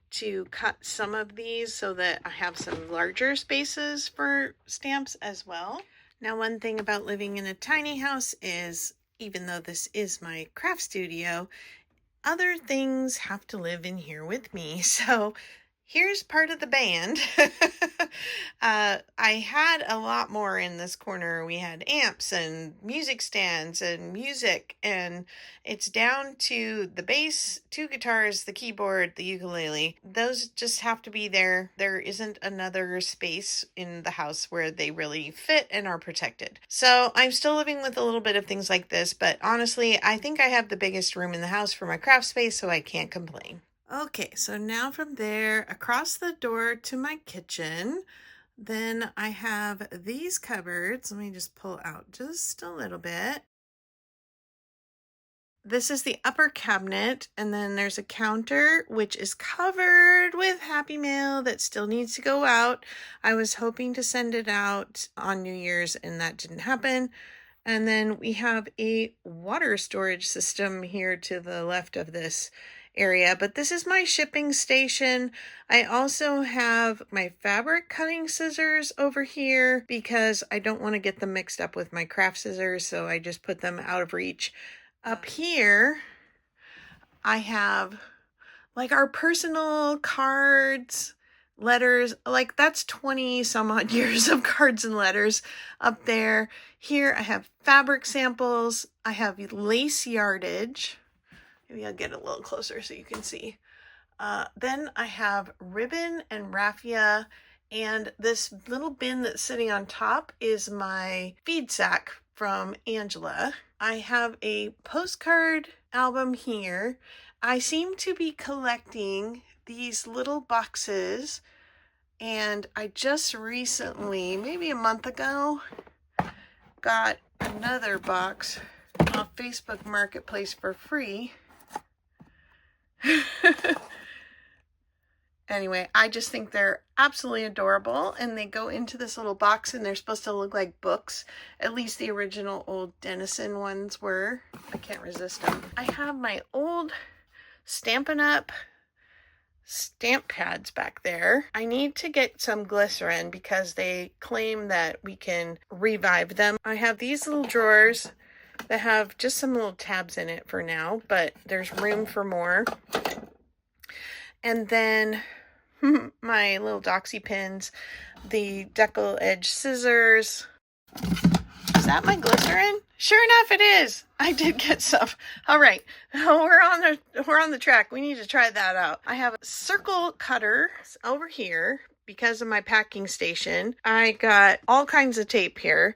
to cut some of these so that I have some larger spaces for stamps as well. Now, one thing about living in a tiny house is, even though this is my craft studio, other things have to live in here with me. So here's part of the band. I had a lot more in this corner. We had amps and music stands and music, and it's down to the bass, 2 guitars, the keyboard, the ukulele. Those just have to be there. There isn't another space in the house where they really fit and are protected. So I'm still living with a little bit of things like this, but honestly, I think I have the biggest room in the house for my craft space, so I can't complain. Okay, so now from there, across the door to my kitchen, then I have these cupboards. Let me just pull out just a little bit. This is the upper cabinet, and then there's a counter which is covered with Happy Mail that still needs to go out. I was hoping to send it out on New Year's, and that didn't happen. And then we have a water storage system here to the left of this area, but this is my shipping station. I also have my fabric cutting scissors over here because I don't want to get them mixed up with my craft scissors, so I just put them out of reach. Up here, I have like our personal cards, letters, like that's 20 some odd years of cards and letters up there. Here I have fabric samples. I have lace yardage. Maybe I'll get a little closer so you can see. Then I have ribbon and raffia, and this little bin that's sitting on top is my feed sack from Angela. I have a postcard album here. I seem to be collecting these little boxes, and I just recently, maybe a month ago, got another box off Facebook Marketplace for free. Anyway, I just think they're absolutely adorable, and they go into this little box, and they're supposed to look like books. At least the original old Dennison ones were. I can't resist them. I have my old Stampin' Up! Stamp pads back there. I need to get some glycerin because they claim that we can revive them. I have these little drawers that have just some little tabs in it for now, but there's room for more. And then my little doxy pins, the decal edge scissors. Is that my glycerin? Sure enough, it is. I did get some. All right, we're on the track. We need to try that out. I have a circle cutter over here because of my packing station. I got all kinds of tape here.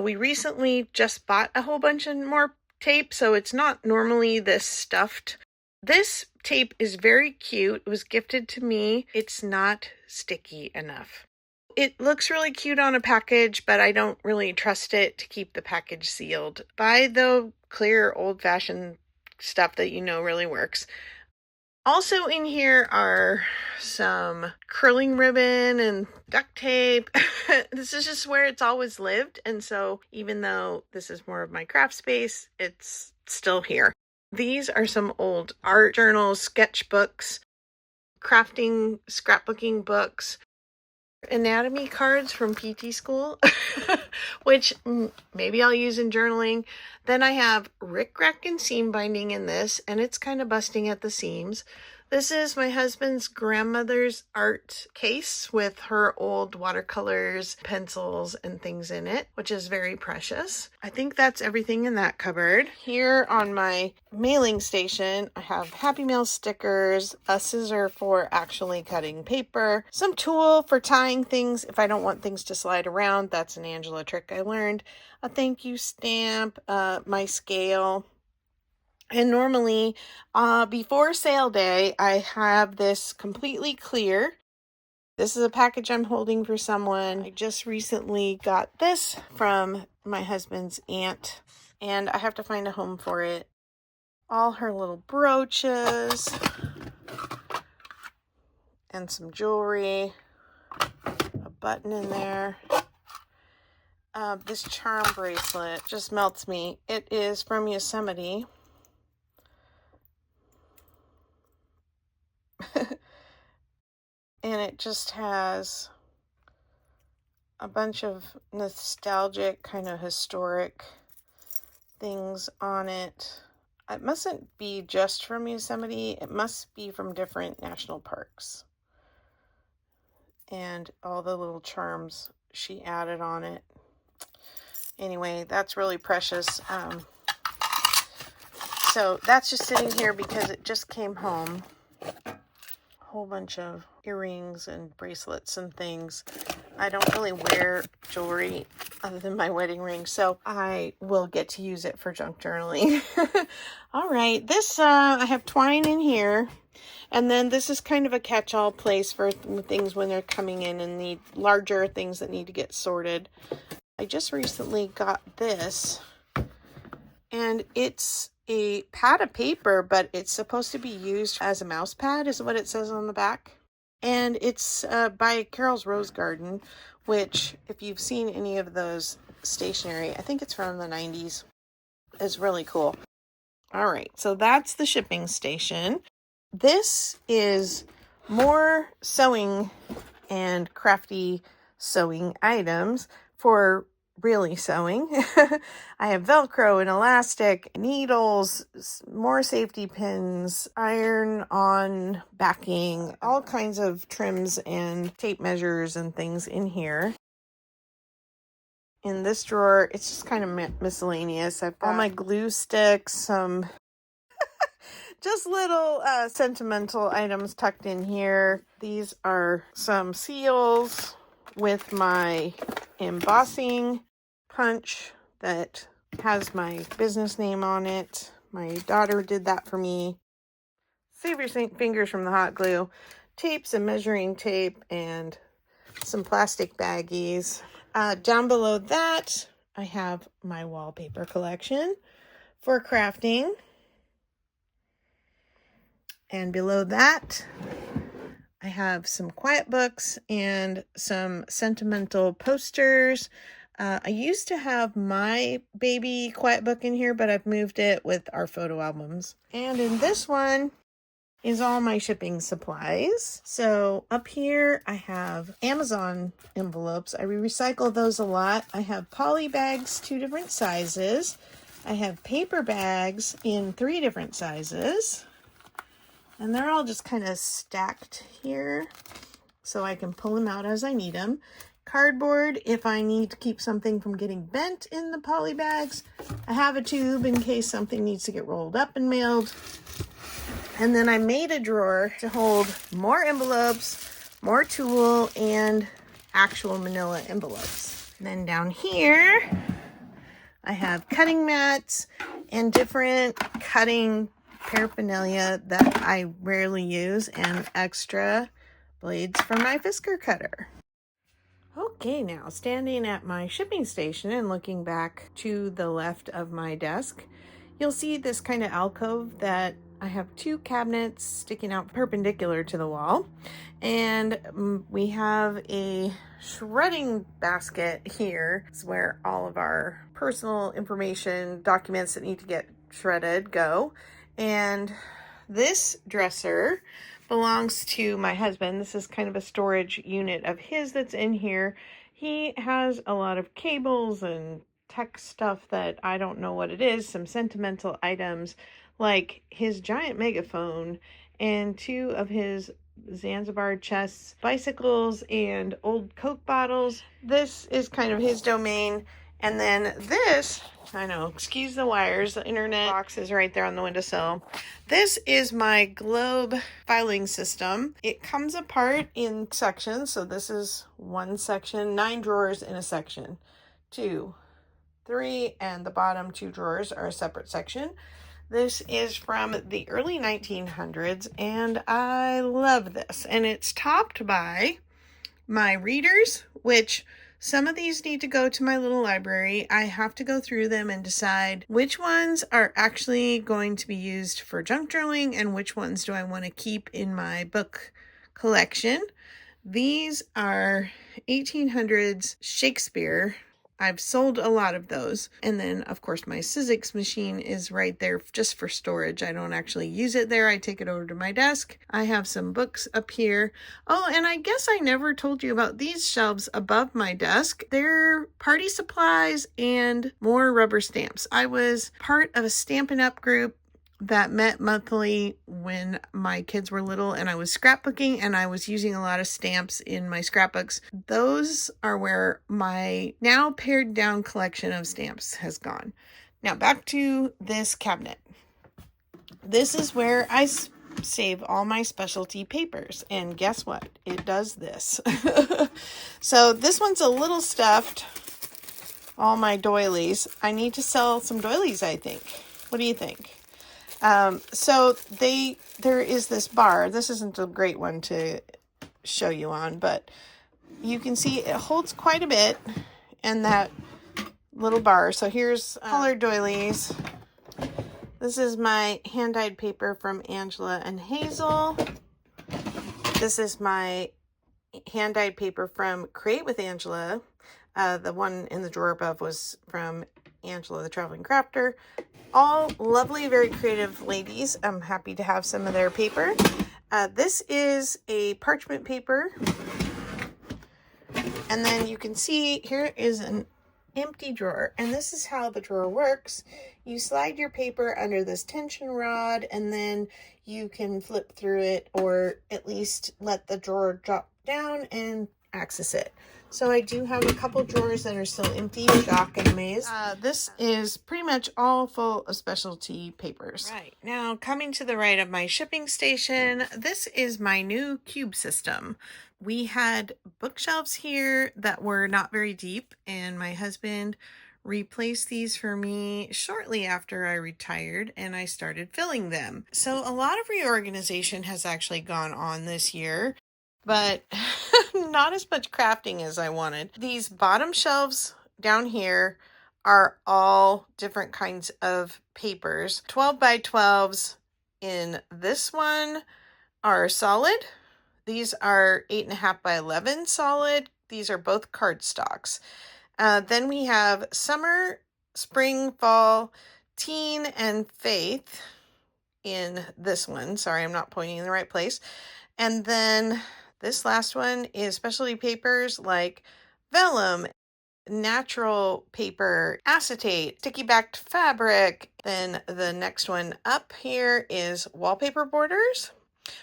We recently just bought a whole bunch of more tape, so it's not normally this stuffed. This tape is very cute. It was gifted to me. It's not sticky enough. It looks really cute on a package, but I don't really trust it to keep the package sealed. Buy the clear, old-fashioned stuff that you know really works. Also in here are some curling ribbon and duct tape. This is just where it's always lived, and so even though this is more of my craft space, it's still here. These are some old art journals, sketchbooks, crafting, scrapbooking books, anatomy cards from PT school, which maybe I'll use in journaling. Then I have rickrack and seam binding in this, and it's kind of busting at the seams. This is my husband's grandmother's art case with her old watercolors, pencils, and things in it, which is very precious. I think that's everything in that cupboard. Here on my mailing station, I have Happy Mail stickers, a scissor for actually cutting paper, some tool for tying things if I don't want things to slide around. That's an Angela trick I learned. A thank you stamp, my scale. And normally, before sale day, I have this completely clear. This is a package I'm holding for someone. I just recently got this from my husband's aunt, and I have to find a home for it. All her little brooches and some jewelry, a button in there. This charm bracelet just melts me. It is from Yosemite. And it just has a bunch of nostalgic, kind of historic things on it. It mustn't be just from Yosemite. It must be from different national parks. And all the little charms she added on it. Anyway, that's really precious. So that's just sitting here because it just came home. Whole bunch of earrings and bracelets and things. I don't really wear jewelry other than my wedding ring, so I will get to use it for junk journaling. All right, this I have twine in here, and then this is kind of a catch-all place for things when they're coming in and need larger things that need to get sorted. I just recently got this, and it's a pad of paper, but it's supposed to be used as a mouse pad, is what it says on the back. And it's by Carol's Rose Garden, which, if you've seen any of those stationery, I think it's from the 90s. It's really cool. All right, so that's the shipping station. This is more sewing and crafty sewing items for really sewing. I have Velcro and elastic, needles, more safety pins, iron-on backing, all kinds of trims and tape measures and things in here. In this drawer, it's just kind of miscellaneous. I've got all my glue sticks, some just little sentimental items tucked in here. These are some seals with my embossing punch that has my business name on it. My daughter did that for me. Save your fingers from the hot glue. Tapes and measuring tape and some plastic baggies. Down below that, I have my wallpaper collection for crafting. And below that, I have some quiet books and some sentimental posters. I used to have my baby quiet book in here, but I've moved it with our photo albums. And in this one is all my shipping supplies. So up here, I have Amazon envelopes. I recycle those a lot. I have poly bags, 2 different sizes. I have paper bags in 3 different sizes. And they're all just kind of stacked here so I can pull them out as I need them. Cardboard, if I need to keep something from getting bent in the poly bags. I have a tube in case something needs to get rolled up and mailed. And then I made a drawer to hold more envelopes, more tulle, and actual manila envelopes. And then down here, I have cutting mats and different cutting paraphernalia that I rarely use, and extra blades from my Fisker cutter. Okay, now standing at my shipping station and looking back to the left of my desk, you'll see this kind of alcove that I have 2 cabinets sticking out perpendicular to the wall, and we have a shredding basket here. It's where all of our personal information, documents that need to get shredded go. And this dresser belongs to my husband. This is kind of a storage unit of his that's in here. He has a lot of cables and tech stuff that I don't know what it is, some sentimental items like his giant megaphone and 2 of his Zanzibar chests, bicycles, and old Coke bottles. This is kind of his domain. And then this, I know, excuse the wires, the internet box is right there on the windowsill. This is my Globe filing system. It comes apart in sections. So this is one section, 9 drawers in a section. 2, 3, and the bottom 2 drawers are a separate section. This is from the early 1900s, and I love this. And it's topped by my readers, which some of these need to go to my little library. I have to go through them and decide which ones are actually going to be used for junk journaling and which ones do I want to keep in my book collection. These are 1800s Shakespeare. I've sold a lot of those. And then, of course, my Sizzix machine is right there just for storage. I don't actually use it there. I take it over to my desk. I have some books up here. Oh, and I guess I never told you about these shelves above my desk. They're party supplies and more rubber stamps. I was part of a Stampin' Up! Group that met monthly when my kids were little, and I was scrapbooking and I was using a lot of stamps in my scrapbooks. Those are where my now pared down collection of stamps has gone. Now back to this cabinet. This is where I save all my specialty papers, and guess what? It does this. So this one's a little stuffed. All my doilies. I need to sell some doilies, I think. What do you think? So there is this bar. This isn't a great one to show you on, but you can see it holds quite a bit in that little bar. So here's colored doilies. This is my hand-dyed paper from Angela and Hazel. This is my hand-dyed paper from Create with Angela. The one in the drawer above was from Angela, the Traveling Crafter. All lovely, very creative ladies. I'm happy to have some of their paper. This is a parchment paper. And then you can see here is an empty drawer. And this is how the drawer works. You slide your paper under this tension rod, and then you can flip through it, or at least let the drawer drop down and access it. So I do have a couple drawers that are still empty, shock and amaze. This is pretty much all full of specialty papers. Right, now coming to the right of my shipping station, this is my new cube system. We had bookshelves here that were not very deep, and my husband replaced these for me shortly after I retired, and I started filling them. So a lot of reorganization has actually gone on this year, but not as much crafting as I wanted. These bottom shelves down here are all different kinds of papers. 12 by 12s in this one are solid. These are 8.5 by 11 solid. These are both cardstocks. Then we have summer, spring, fall, teen, and faith in this one. Sorry, I'm not pointing in the right place. And then this last one is specialty papers like vellum, natural paper, acetate, sticky backed fabric. Then the next one up here is wallpaper borders,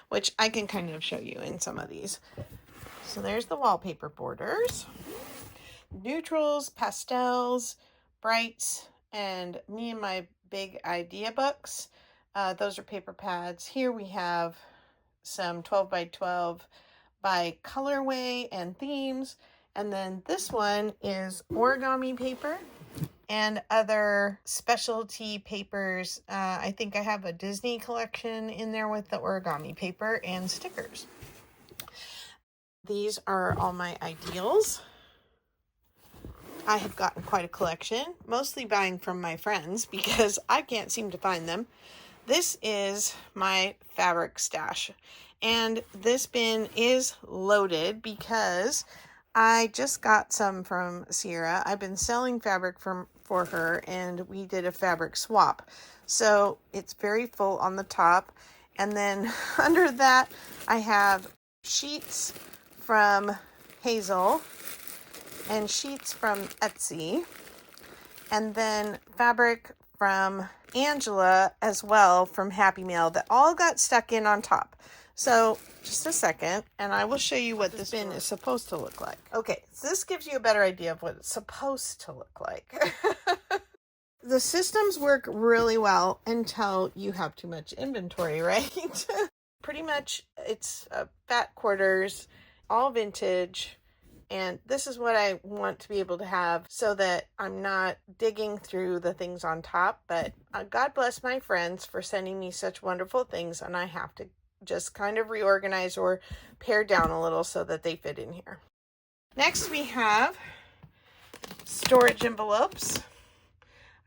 which I can kind of show you in some of these. So there's the wallpaper borders. Neutrals, pastels, brights, and me and my big idea books. Those are paper pads. Here we have some 12 by 12 by colorway and themes. And then this one is origami paper and other specialty papers. I think I have a Disney collection in there with the origami paper and stickers. These are all my ideals. I have gotten quite a collection, mostly buying from my friends because I can't seem to find them. This is my fabric stash, and this bin is loaded because I just got some from Sierra. I've been selling fabric for her, and we did a fabric swap. So it's very full on the top, and then under that I have sheets from Hazel and sheets from Etsy, and then fabric from Angela as well from Happy Mail that all got stuck in on top. So just a second, and I will show you what this bin is supposed to look like. Okay, so this gives you a better idea of what it's supposed to look like. The systems work really well until you have too much inventory, right? Pretty much it's fat quarters, all vintage. And this is what I want to be able to have so that I'm not digging through the things on top. But God bless my friends for sending me such wonderful things. And I have to just kind of reorganize or pare down a little so that they fit in here. Next we have storage envelopes.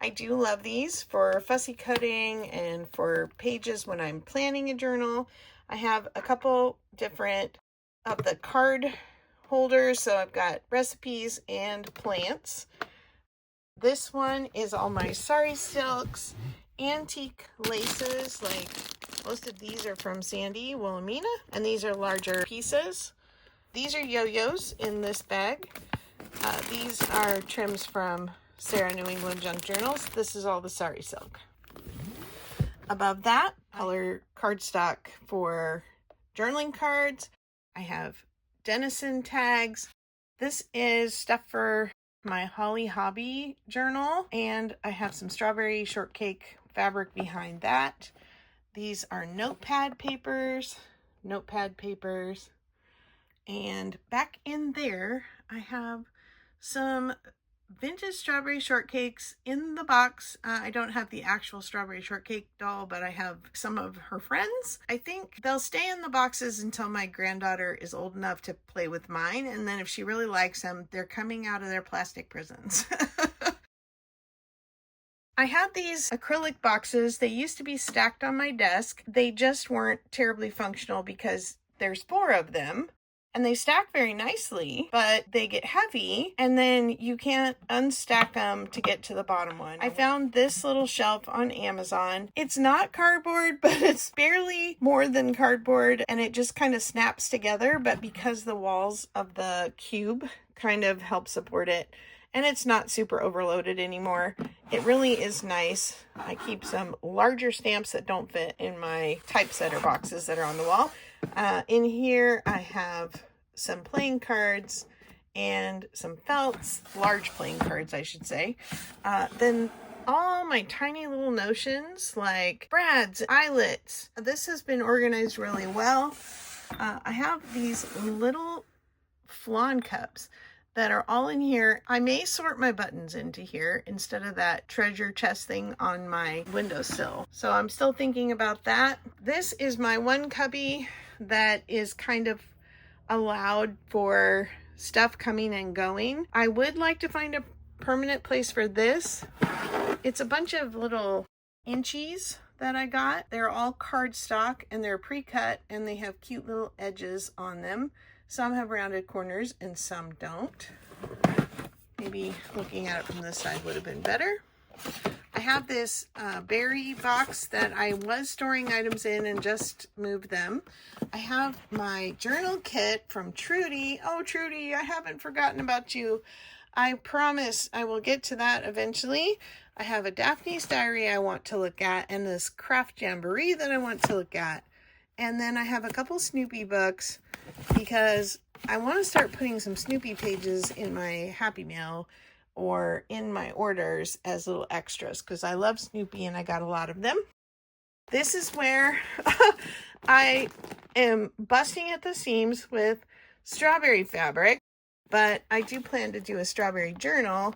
I do love these for fussy cutting and for pages when I'm planning a journal. I have a couple different of the card holders. So I've got recipes and plants. This one is all my sari silks, antique laces, like most of these are from Sandy Wilhelmina, and these are larger pieces. These are yo-yos in this bag. These are trims from Sarah New England Junk Journals. This is all the sari silk. Above that, color cardstock for journaling cards. I have Denison tags. This is stuff for my Holly Hobby journal, and I have some strawberry shortcake fabric behind that. These are notepad papers, and back in there I have some vintage strawberry shortcakes in the box. I don't have the actual strawberry shortcake doll, but I have some of her friends. I think they'll stay in the boxes until my granddaughter is old enough to play with mine, and then if she really likes them, they're coming out of their plastic prisons. I had these acrylic boxes. They used to be stacked on my desk. They just weren't terribly functional because there's 4 of them. And they stack very nicely, but they get heavy, and then you can't unstack them to get to the bottom one. I found this little shelf on Amazon. It's not cardboard, but it's barely more than cardboard, and it just kind of snaps together, but because the walls of the cube kind of help support it, and it's not super overloaded anymore, it really is nice. I keep some larger stamps that don't fit in my typesetter boxes that are on the wall. In here I have some playing cards and some felts, large playing cards I should say. Then all my tiny little notions like brads, eyelets. This has been organized really well. I have these little flan cups that are all in here. I may sort my buttons into here instead of that treasure chest thing on my windowsill. So I'm still thinking about that. This is my one cubby that is kind of allowed for stuff coming and going. I would like to find a permanent place for this. It's a bunch of little inchies that I got. They're all cardstock and they're pre-cut and they have cute little edges on them. Some have rounded corners and some don't. Maybe looking at it from this side would have been better. I have this berry box that I was storing items in and just moved them. I have my journal kit from Trudy. Oh, Trudy, I haven't forgotten about you. I promise I will get to that eventually. I have a Daphne's Diary I want to look at and this craft jamboree that I want to look at. And then I have a couple Snoopy books because I want to start putting some Snoopy pages in my Happy Mail or in my orders as little extras because I love Snoopy and I got a lot of them. This is where I am busting at the seams with strawberry fabric, but I do plan to do a strawberry journal,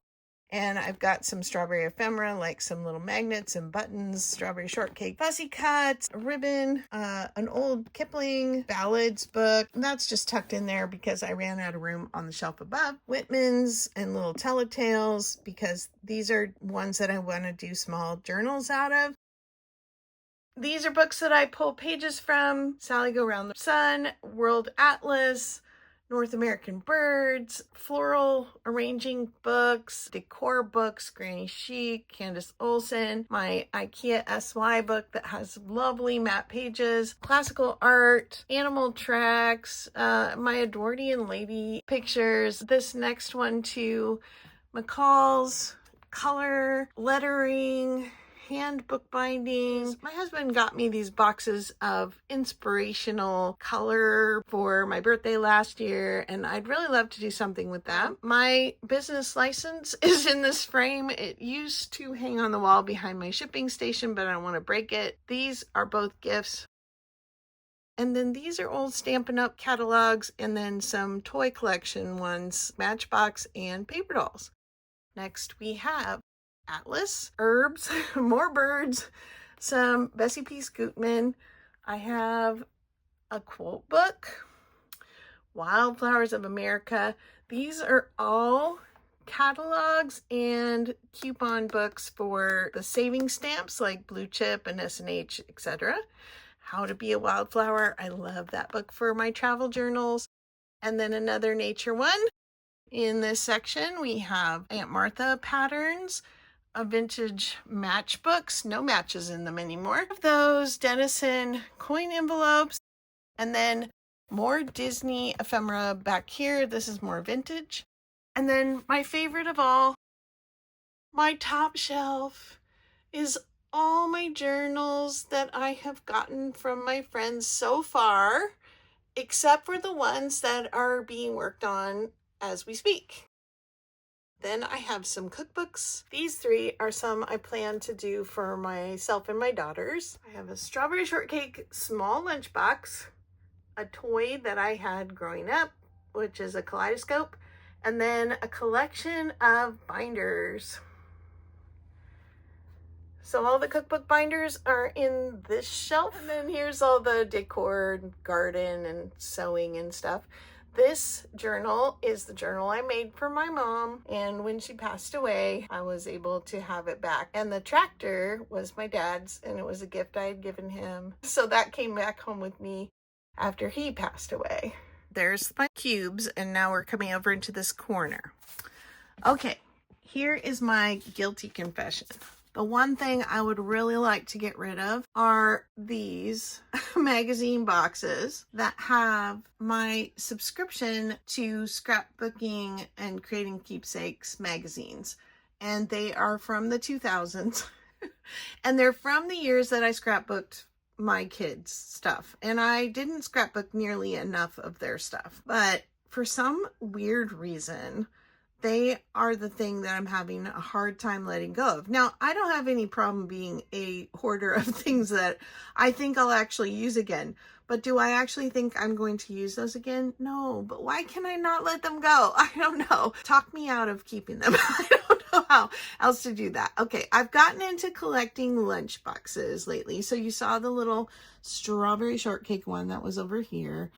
and I've got some strawberry ephemera like some little magnets and buttons, strawberry shortcake, fussy cuts, a ribbon, an old Kipling ballads book. That's just tucked in there because I ran out of room on the shelf above. Whitman's and little Telltales because these are ones that I want to do small journals out of. These are books that I pull pages from: Sally Go Round the Sun, World Atlas, North American Birds, floral arranging books, decor books, Granny Chic, Candace Olsen, my IKEA SY book that has lovely matte pages, classical art, animal tracks, my Edwardian lady pictures, this next one too, McCall's, color, lettering, hand bookbinding. My husband got me these boxes of inspirational color for my birthday last year, and I'd really love to do something with that. My business license is in this frame. It used to hang on the wall behind my shipping station, but I don't want to break it. These are both gifts. And then these are old Stampin' Up! Catalogs, and then some toy collection ones, Matchbox and paper dolls. Next we have Atlas, herbs, more birds, some Bessie Peace Gutman. I have a quote book, Wildflowers of America. These are all catalogs and coupon books for the saving stamps like Blue Chip and S&H, etc. How to Be a Wildflower. I love that book for my travel journals. and then another nature one. In this section, we have Aunt Martha patterns, a vintage matchbooks, no matches in them anymore. Those Dennison coin envelopes, and then more Disney ephemera back here. This is more vintage. And then my favorite of all, my top shelf is all my journals that I have gotten from my friends so far, except for the ones that are being worked on as we speak. Then I have some cookbooks. These three are some I plan to do for myself and my daughters. I have a strawberry shortcake small lunchbox, a toy that I had growing up, which is a kaleidoscope, and then a collection of binders. So all the cookbook binders are in this shelf. And then here's all the decor, garden, and sewing and stuff. This journal is the journal I made for my mom, and when she passed away, I was able to have it back. And the tractor was my dad's, and it was a gift I had given him. So that came back home with me after he passed away. There's my cubes, and now we're coming over into this corner. Okay, here is my guilty confession. The one thing I would really like to get rid of are these magazine boxes that have my subscription to Scrapbooking and Creating Keepsakes magazines. And they are from the 2000s. And they're from the years that I scrapbooked my kids' stuff. And I didn't scrapbook nearly enough of their stuff. But for some weird reason, they are the thing that I'm having a hard time letting go of. Now, I don't have any problem being a hoarder of things that I think I'll actually use again. But do I actually think I'm going to use those again? No. But why can I not let them go? I don't know. Talk me out of keeping them. I don't know how else to do that. Okay, I've gotten into collecting lunch boxes lately. So you saw the little strawberry shortcake one that was over here.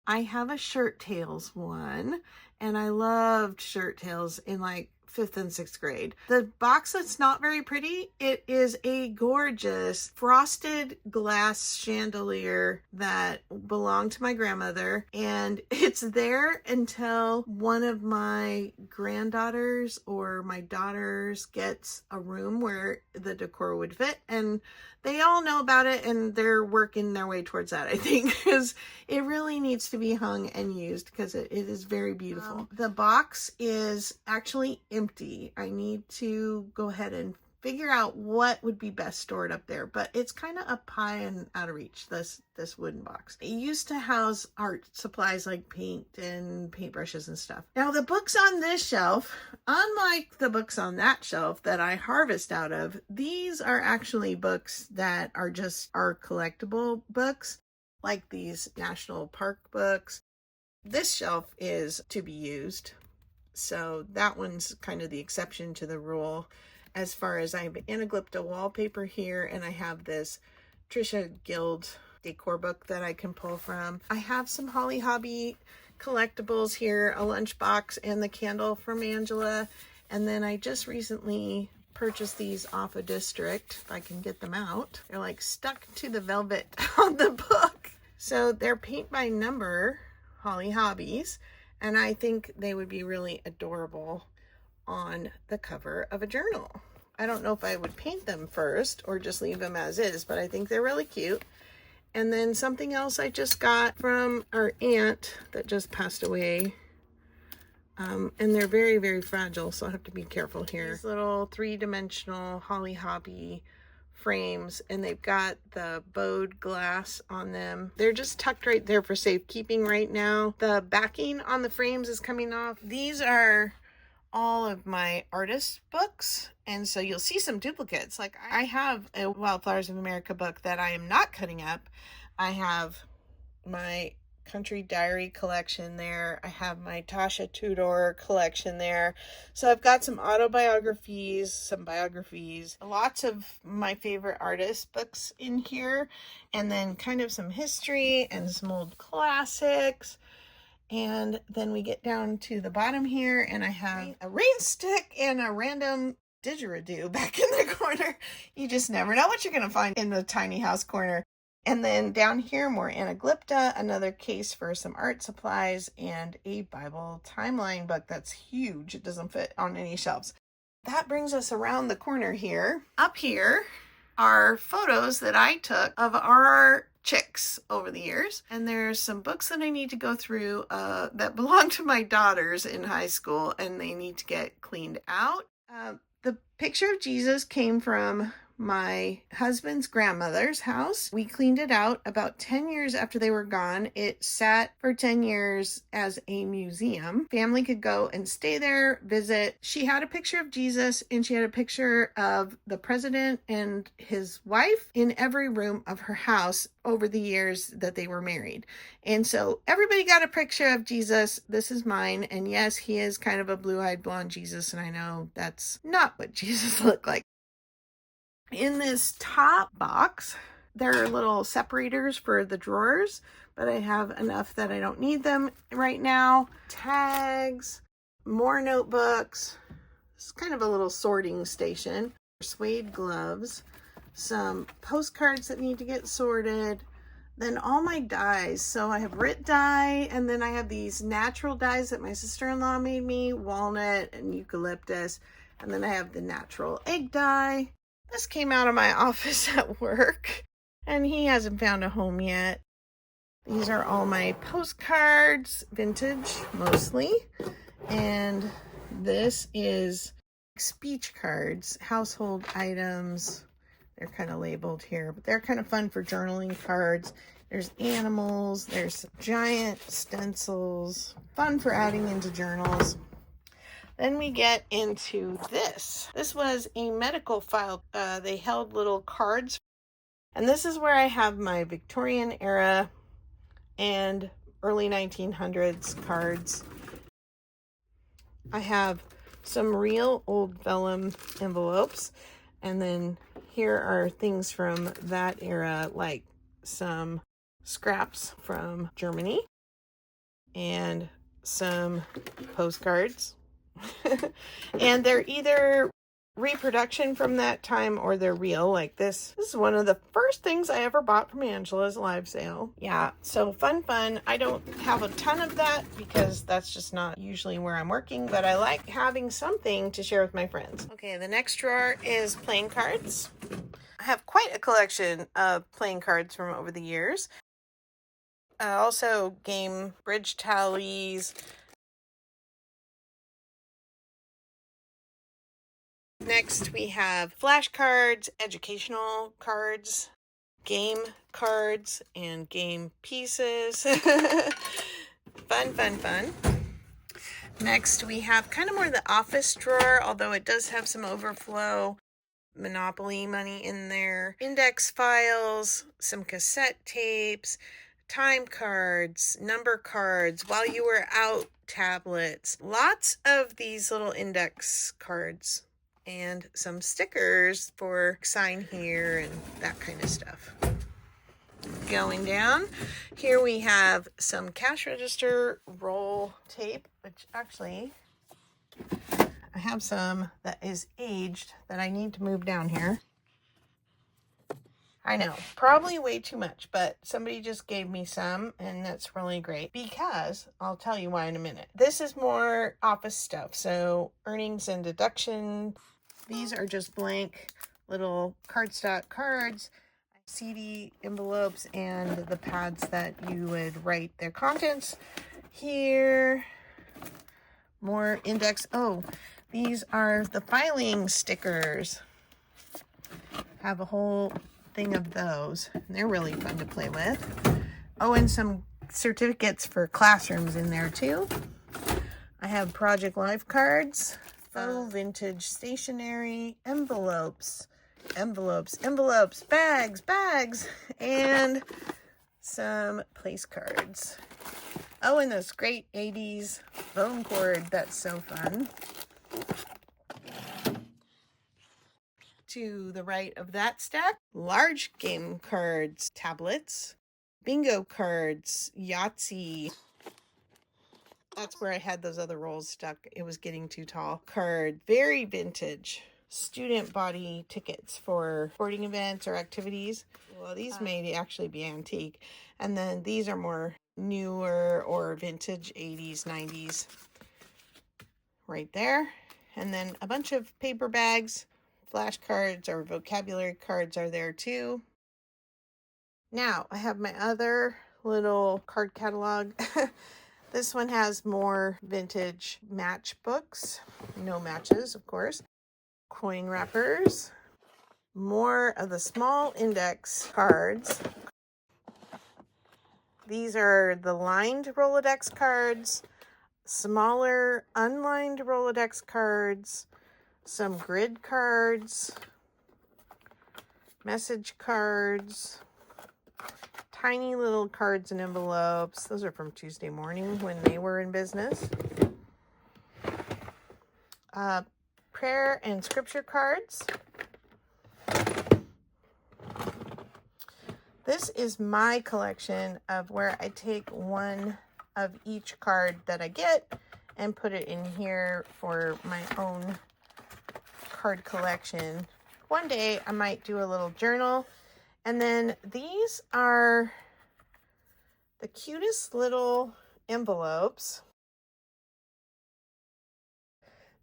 I have a Shirt Tales one, and I loved Shirt Tales in like 5th and 6th grade. The box that's not very pretty, it is a gorgeous frosted glass chandelier that belonged to my grandmother, and it's there until one of my granddaughters or my daughters gets a room where the decor would fit, and they all know about it, and they're working their way towards that, I think, because it really needs to be hung and used because it is very beautiful. The box is actually empty. I need to go ahead and figure out what would be best stored up there, but it's kind of up high and out of reach, this wooden box. It used to house art supplies like paint and paintbrushes and stuff. Now the books on this shelf, unlike the books on that shelf that I harvest out of, these are actually books that are just our collectible books, like these national park books. This shelf is to be used, so that one's kind of the exception to the rule. As far as I have Anaglypta wallpaper here, and I have this Trisha Guild decor book that I can pull from. I have some Holly Hobby collectibles here, a lunchbox and the candle from Angela. And then I just recently purchased these off a District, if I can get them out. They're like stuck to the velvet on the book. So they're paint by number Holly Hobbies, and I think they would be really adorable on the cover of a journal. I don't know if I would paint them first or just leave them as is, but I think they're really cute. And then something else I just got from our aunt that just passed away. And they're very, very fragile, so I have to be careful here. These little 3-dimensional Holly Hobby frames, and they've got the bowed glass on them. They're just tucked right there for safekeeping right now. The backing on the frames is coming off. These are all of my artist books, and so you'll see some duplicates. Like I have a Wildflowers of America book that I am not cutting up. I have my Country Diary collection there. I have my Tasha Tudor collection there. So I've got some autobiographies, some biographies, lots of my favorite artist books in here, and then kind of some history and some old classics. And then we get down to the bottom here, and I have a rain stick and a random didgeridoo back in the corner. You just never know what you're going to find in the tiny house corner. And then down here, more Anaglypta, another case for some art supplies, and a Bible timeline book that's huge. It doesn't fit on any shelves. That brings us around the corner here. Up here are photos that I took of our chicks over the years. And there's some books that I need to go through that belong to my daughters in high school, and they need to get cleaned out. The picture of Jesus came from my husband's grandmother's house. We cleaned it out about 10 years after they were gone. It sat for 10 years as a museum. Family could go and stay there, visit. She had a picture of Jesus, and she had a picture of the president and his wife in every room of her house over the years that they were married. And so everybody got a picture of Jesus. This is mine. And yes, he is kind of a blue-eyed blonde Jesus, and I know that's not what Jesus looked like. In this top box, there are little separators for the drawers, but I have enough that I don't need them right now. Tags, more notebooks. It's kind of a little sorting station. Suede gloves, some postcards that need to get sorted, then all my dyes. So I have Rit dye, and then I have these natural dyes that my sister-in-law made me, walnut and eucalyptus, and then I have the natural egg dye. This came out of my office at work, and he hasn't found a home yet. These are all my postcards, vintage mostly, and this is speech cards, household items. They're kind of labeled here, but they're kind of fun for journaling cards. There's animals, there's giant stencils, fun for adding into journals. Then we get into this. This was a medical file. They held little cards. And this is where I have my Victorian era and early 1900s cards. I have some real old vellum envelopes. And then here are things from that era, like some scraps from Germany and some postcards. And they're either reproduction from that time or they're real, like this. This is one of the first things I ever bought from Angela's live sale. Yeah, so fun. I don't have a ton of that because that's just not usually where I'm working, but I like having something to share with my friends. Okay, the next drawer is playing cards. I have quite a collection of playing cards from over the years. Also game bridge tallies. Next, we have flashcards, educational cards, game cards, and game pieces. Fun. Next, we have kind of more the office drawer, although it does have some overflow Monopoly money in there. Index files, some cassette tapes, time cards, number cards, while you were out tablets. Lots of these little index cards. And some stickers for sign here and that kind of stuff. Going down, here we have some cash register roll tape, which actually I have some that is aged that I need to move down here. I know, probably way too much, but somebody just gave me some, and that's really great because I'll tell you why in a minute. This is more office stuff, so earnings and deduction. These are just blank little cardstock cards, CD envelopes, and the pads that you would write their contents. Here, more index. Oh, these are the filing stickers. Have a whole thing of those. They're really fun to play with. Oh, and some certificates for classrooms in there too. I have Project Life cards. Faux vintage stationery, envelopes, bags, and some place cards. Oh, and this great 80s phone cord that's so fun. To the right of that stack, large game cards, tablets, bingo cards, Yahtzee. That's where I had those other rolls stuck. It was getting too tall. Card, very vintage. student body tickets for sporting events or activities. Well, these may actually be antique. And then these are more newer or vintage 80s, 90s right there. And then a bunch of paper bags, flashcards or vocabulary cards are there too. Now I have my other little card catalog. This one has more vintage matchbooks, no matches, of course, coin wrappers, more of the small index cards. These are the lined Rolodex cards, smaller unlined Rolodex cards, some grid cards, message cards, tiny little cards and envelopes. Those are from Tuesday Morning when they were in business. Prayer and scripture cards. This is my collection of where I take one of each card that I get and put it in here for my own card collection. One day I might do a little journal. And then these are the cutest little envelopes.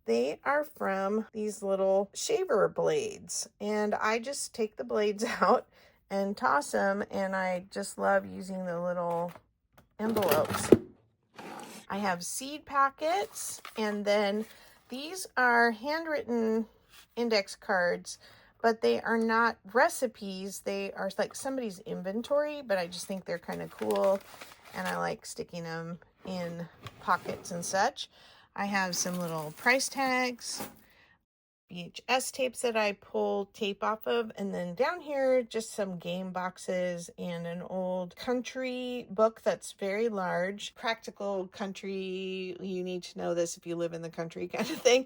They are from these little shaver blades, and I just take the blades out and toss them, and I just love using the little envelopes. I have seed packets, and then these are handwritten index cards, but they are not recipes. They are like somebody's inventory, but I just think they're kind of cool, and I like sticking them in pockets and such. I have some little price tags, VHS tapes that I pull tape off of, and then down here just some game boxes and an old country book that's very large. Practical country, you need to know this if you live in the country kind of thing.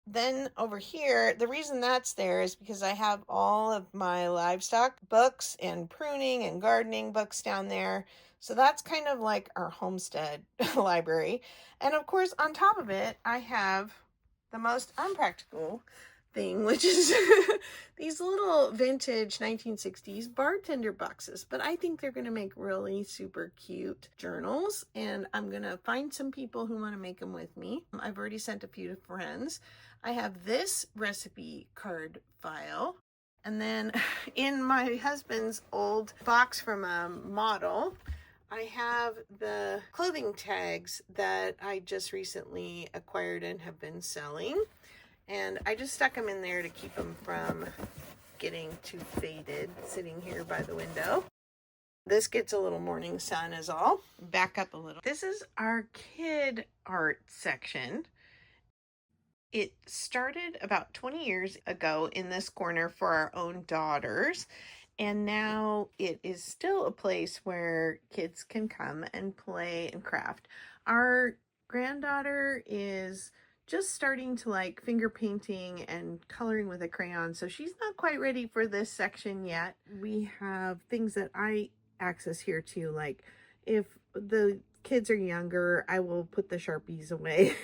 Then over here, the reason that's there is because I have all of my livestock books and pruning and gardening books down there. So that's kind of like our homestead library. And of course, on top of it, I have the most unpractical thing, which is these little vintage 1960s bartender boxes. But I think they're going to make really super cute journals, and I'm going to find some people who want to make them with me. I've already sent a few to friends. I have this recipe card file. And then in my husband's old box from a model, I have the clothing tags that I just recently acquired and have been selling. And I just stuck them in there to keep them from getting too faded, sitting here by the window. This gets a little morning sun is all. Back up a little. This is our kid art section. It started about 20 years ago in this corner for our own daughters. And now it is still a place where kids can come and play and craft. Our granddaughter is just starting to like finger painting and coloring with a crayon, so she's not quite ready for this section yet. We have things that I access here too, like if the kids are younger, I will put the Sharpies away.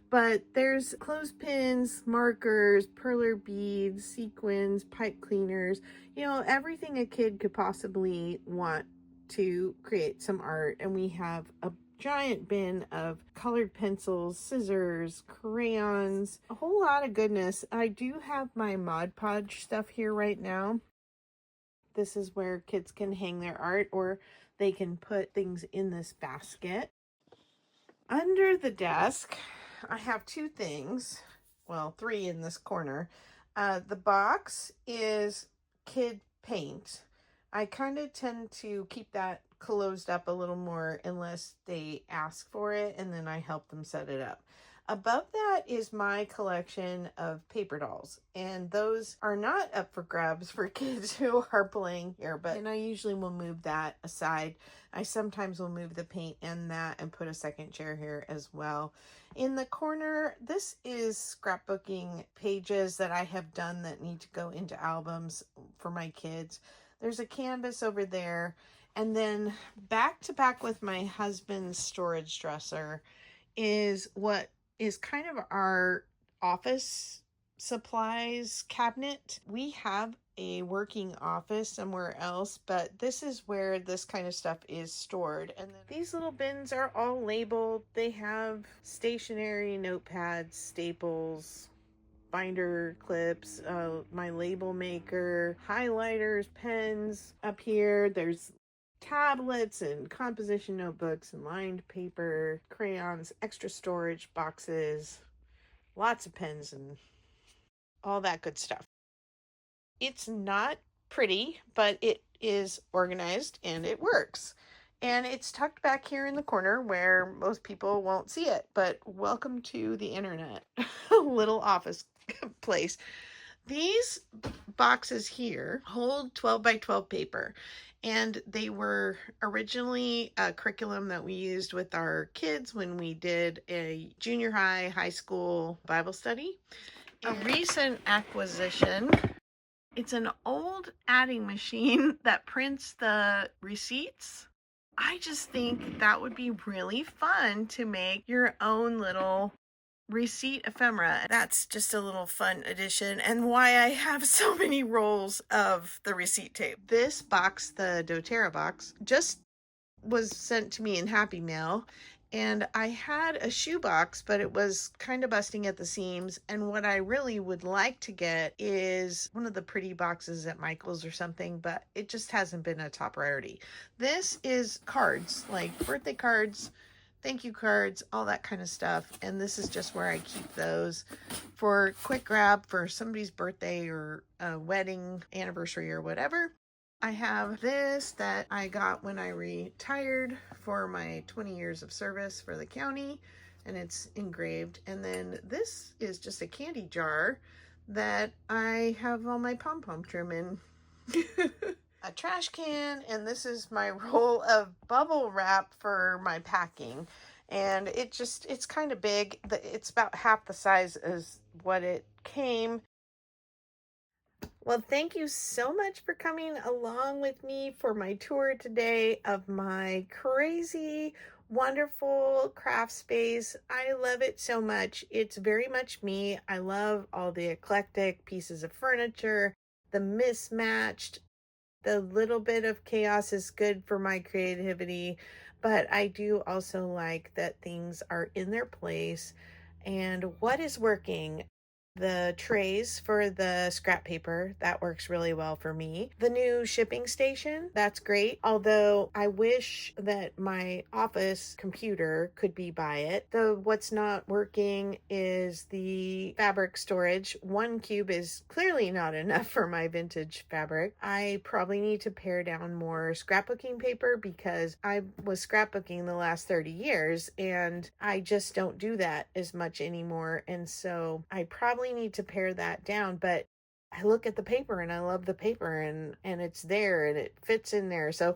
But there's clothespins, markers, perler beads, sequins, pipe cleaners, you know, everything a kid could possibly want to create some art. And we have a giant bin of colored pencils, scissors, crayons, a whole lot of goodness. I do have my Mod Podge stuff here right now. This is where kids can hang their art, or they can put things in this basket. Under the desk, I have two things. Well, three in this corner. The box is kid paint. I kind of tend to keep that closed up a little more unless they ask for it, and then I help them set it up. Above that is my collection of paper dolls, and those are not up for grabs for kids who are playing here, and I usually will move that aside. I sometimes will move the paint and that and put a second chair here as well. In the corner, this is scrapbooking pages that I have done that need to go into albums for my kids. There's a canvas over there, and then back to back with my husband's storage dresser is what is kind of our office supplies cabinet. We have a working office somewhere else, but this is where this kind of stuff is stored. And then these little bins are all labeled. They have stationery, notepads, staples, binder clips, my label maker, highlighters, pens up here. There's tablets and composition notebooks and lined paper, crayons, extra storage boxes, lots of pens and all that good stuff. It's not pretty, but it is organized and it works. And it's tucked back here in the corner where most people won't see it. But welcome to the internet, little office place. These boxes here hold 12 by 12 paper, and they were originally a curriculum that we used with our kids when we did a junior high school Bible study. A recent acquisition. It's an old adding machine that prints the receipts. I just think that would be really fun to make your own little receipt ephemera. That's just a little fun addition, and why I have so many rolls of the receipt tape. This box, the doTERRA box, just was sent to me in Happy Mail, and I had a shoebox, but it was kind of busting at the seams. And what I really would like to get is one of the pretty boxes at Michael's or something, but it just hasn't been a top priority. This is cards, like birthday cards, thank you cards, all that kind of stuff. And this is just where I keep those for quick grab for somebody's birthday or a wedding anniversary or whatever. I have this that I got when I retired for my 20 years of service for the county, and it's engraved. And then this is just a candy jar that I have all my pom-pom trim in. A trash can, and this is my roll of bubble wrap for my packing. And it's kind of big. It's about half the size as what it came. Well, thank you so much for coming along with me for my tour today of my crazy, wonderful craft space. I love it so much. It's very much me. I love all the eclectic pieces of furniture, the mismatched, the little bit of chaos is good for my creativity, but I do also like that things are in their place. And what is working? The trays for the scrap paper, that works really well for me. The new shipping station, that's great. Although I wish that my office computer could be by it. What's not working is the fabric storage. 1 cube is clearly not enough for my vintage fabric. I probably need to pare down more scrapbooking paper because I was scrapbooking the last 30 years and I just don't do that as much anymore. And so I probably need to pare that down, but I look at the paper and I love the paper and it's there and it fits in there. So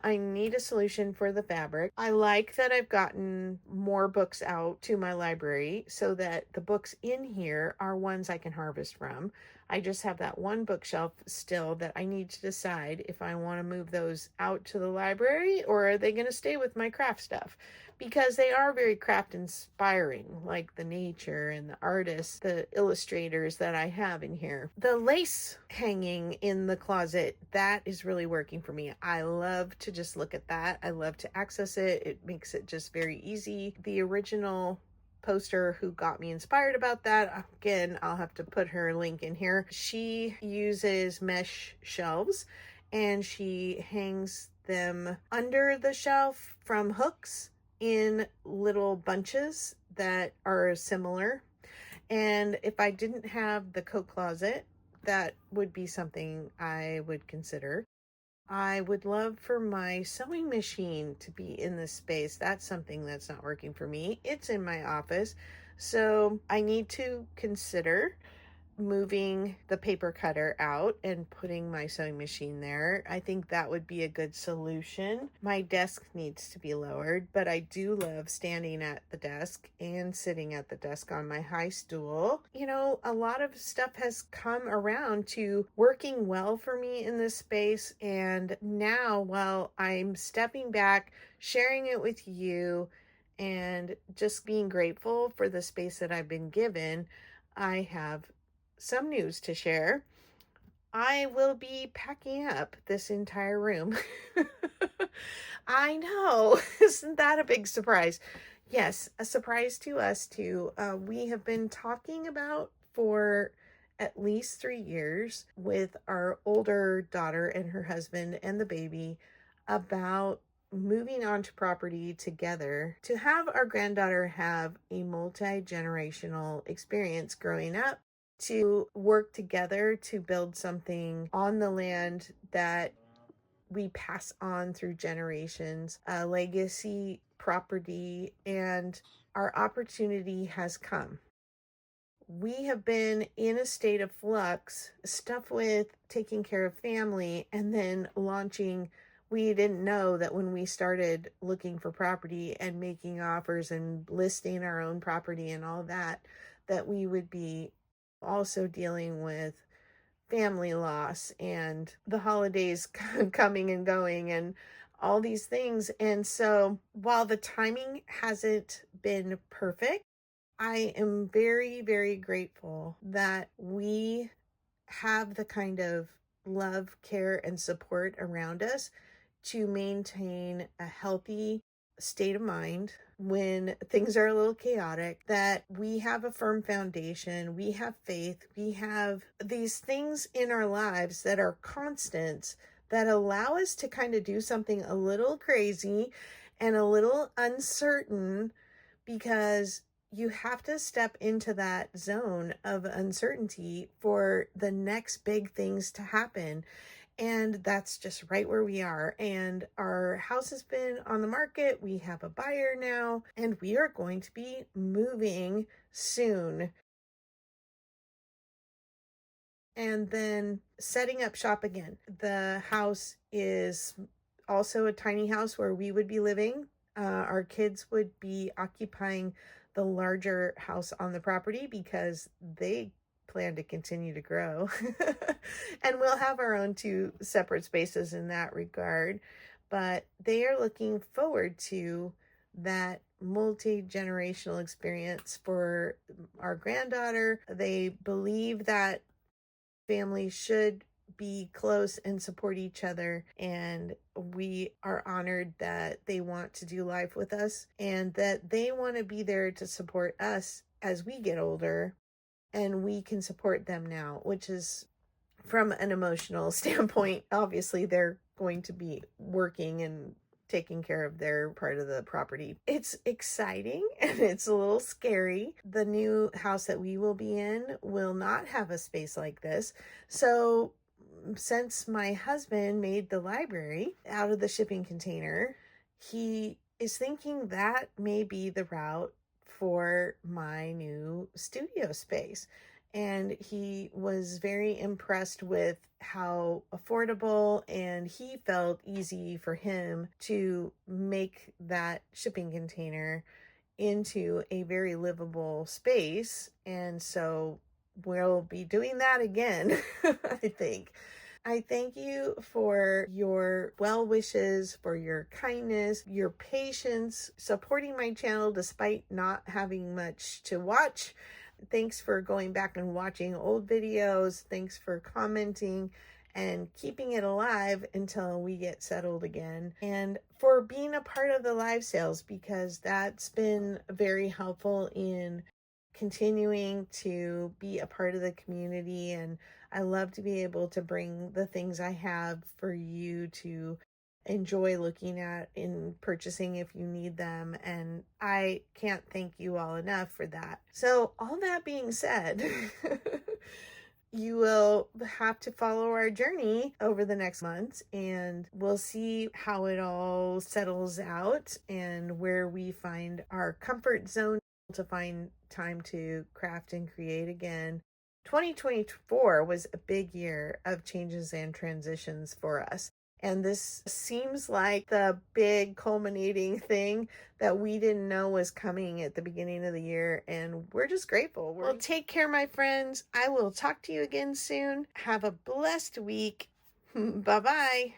I need a solution for the fabric. I like that I've gotten more books out to my library so that the books in here are ones I can harvest from. I just have that one bookshelf still that I need to decide if I want to move those out to the library or are they going to stay with my craft stuff, because they are very craft inspiring, like the nature and the artists, the illustrators that I have in here. The lace hanging in the closet, that is really working for me. I love to just look at that. I love to access it. It makes it just very easy. The original poster who got me inspired about that, again, I'll have to put her link in here. She uses mesh shelves and she hangs them under the shelf from hooks in little bunches that are similar. And if I didn't have the coat closet, that would be something I would consider. I would love for my sewing machine to be in this space. That's something that's not working for me. It's in my office. So I need to consider moving the paper cutter out and putting my sewing machine there. I think that would be a good solution. My desk needs to be lowered, but I do love standing at the desk and sitting at the desk on my high stool. You know, a lot of stuff has come around to working well for me in this space, and now while I'm stepping back, sharing it with you, and just being grateful for the space that I've been given, I have some news to share. I will be packing up this entire room. I know. Isn't that a big surprise? Yes, a surprise to us too. We have been talking about for at least 3 years with our older daughter and her husband and the baby about moving onto property together to have our granddaughter have a multi-generational experience growing up, to work together to build something on the land that we pass on through generations, a legacy property, and our opportunity has come. We have been in a state of flux, stuff with taking care of family and then launching. We didn't know that when we started looking for property and making offers and listing our own property and all that, that we would be also dealing with family loss and the holidays coming and going and all these things. And so while the timing hasn't been perfect, I am very, very grateful that we have the kind of love, care, and support around us to maintain a healthy state of mind when things are a little chaotic, that we have a firm foundation, we have faith, we have these things in our lives that are constants that allow us to kind of do something a little crazy and a little uncertain, because you have to step into that zone of uncertainty for the next big things to happen. And that's just right where we are. And our house has been on the market. We have a buyer now, and we are going to be moving soon. And then setting up shop again. The house is also a tiny house where we would be living. Our kids would be occupying the larger house on the property because they plan to continue to grow. And we'll have our own 2 separate spaces in that regard. But they are looking forward to that multi-generational experience for our granddaughter. They believe that families should be close and support each other, and we are honored that they want to do life with us and that they want to be there to support us as we get older, and we can support them now, which is, from an emotional standpoint, obviously they're going to be working and taking care of their part of the property. It's exciting and it's a little scary. The new house that we will be in will not have a space like this. So since my husband made the library out of the shipping container, he is thinking that may be the route for my new studio space. And he was very impressed with how affordable and he felt easy for him to make that shipping container into a very livable space. And so we'll be doing that again, I think. I thank you for your well wishes, for your kindness, your patience, supporting my channel despite not having much to watch. Thanks for going back and watching old videos. Thanks for commenting and keeping it alive until we get settled again. And for being a part of the live sales, because that's been very helpful in continuing to be a part of the community. And I love to be able to bring the things I have for you to enjoy looking at in purchasing if you need them. And I can't thank you all enough for that. So all that being said, you will have to follow our journey over the next months, and we'll see how it all settles out and where we find our comfort zone to find time to craft and create again. 2024 was a big year of changes and transitions for us. And this seems like the big culminating thing that we didn't know was coming at the beginning of the year. And we're just grateful. Well, take care, my friends. I will talk to you again soon. Have a blessed week. Bye-bye.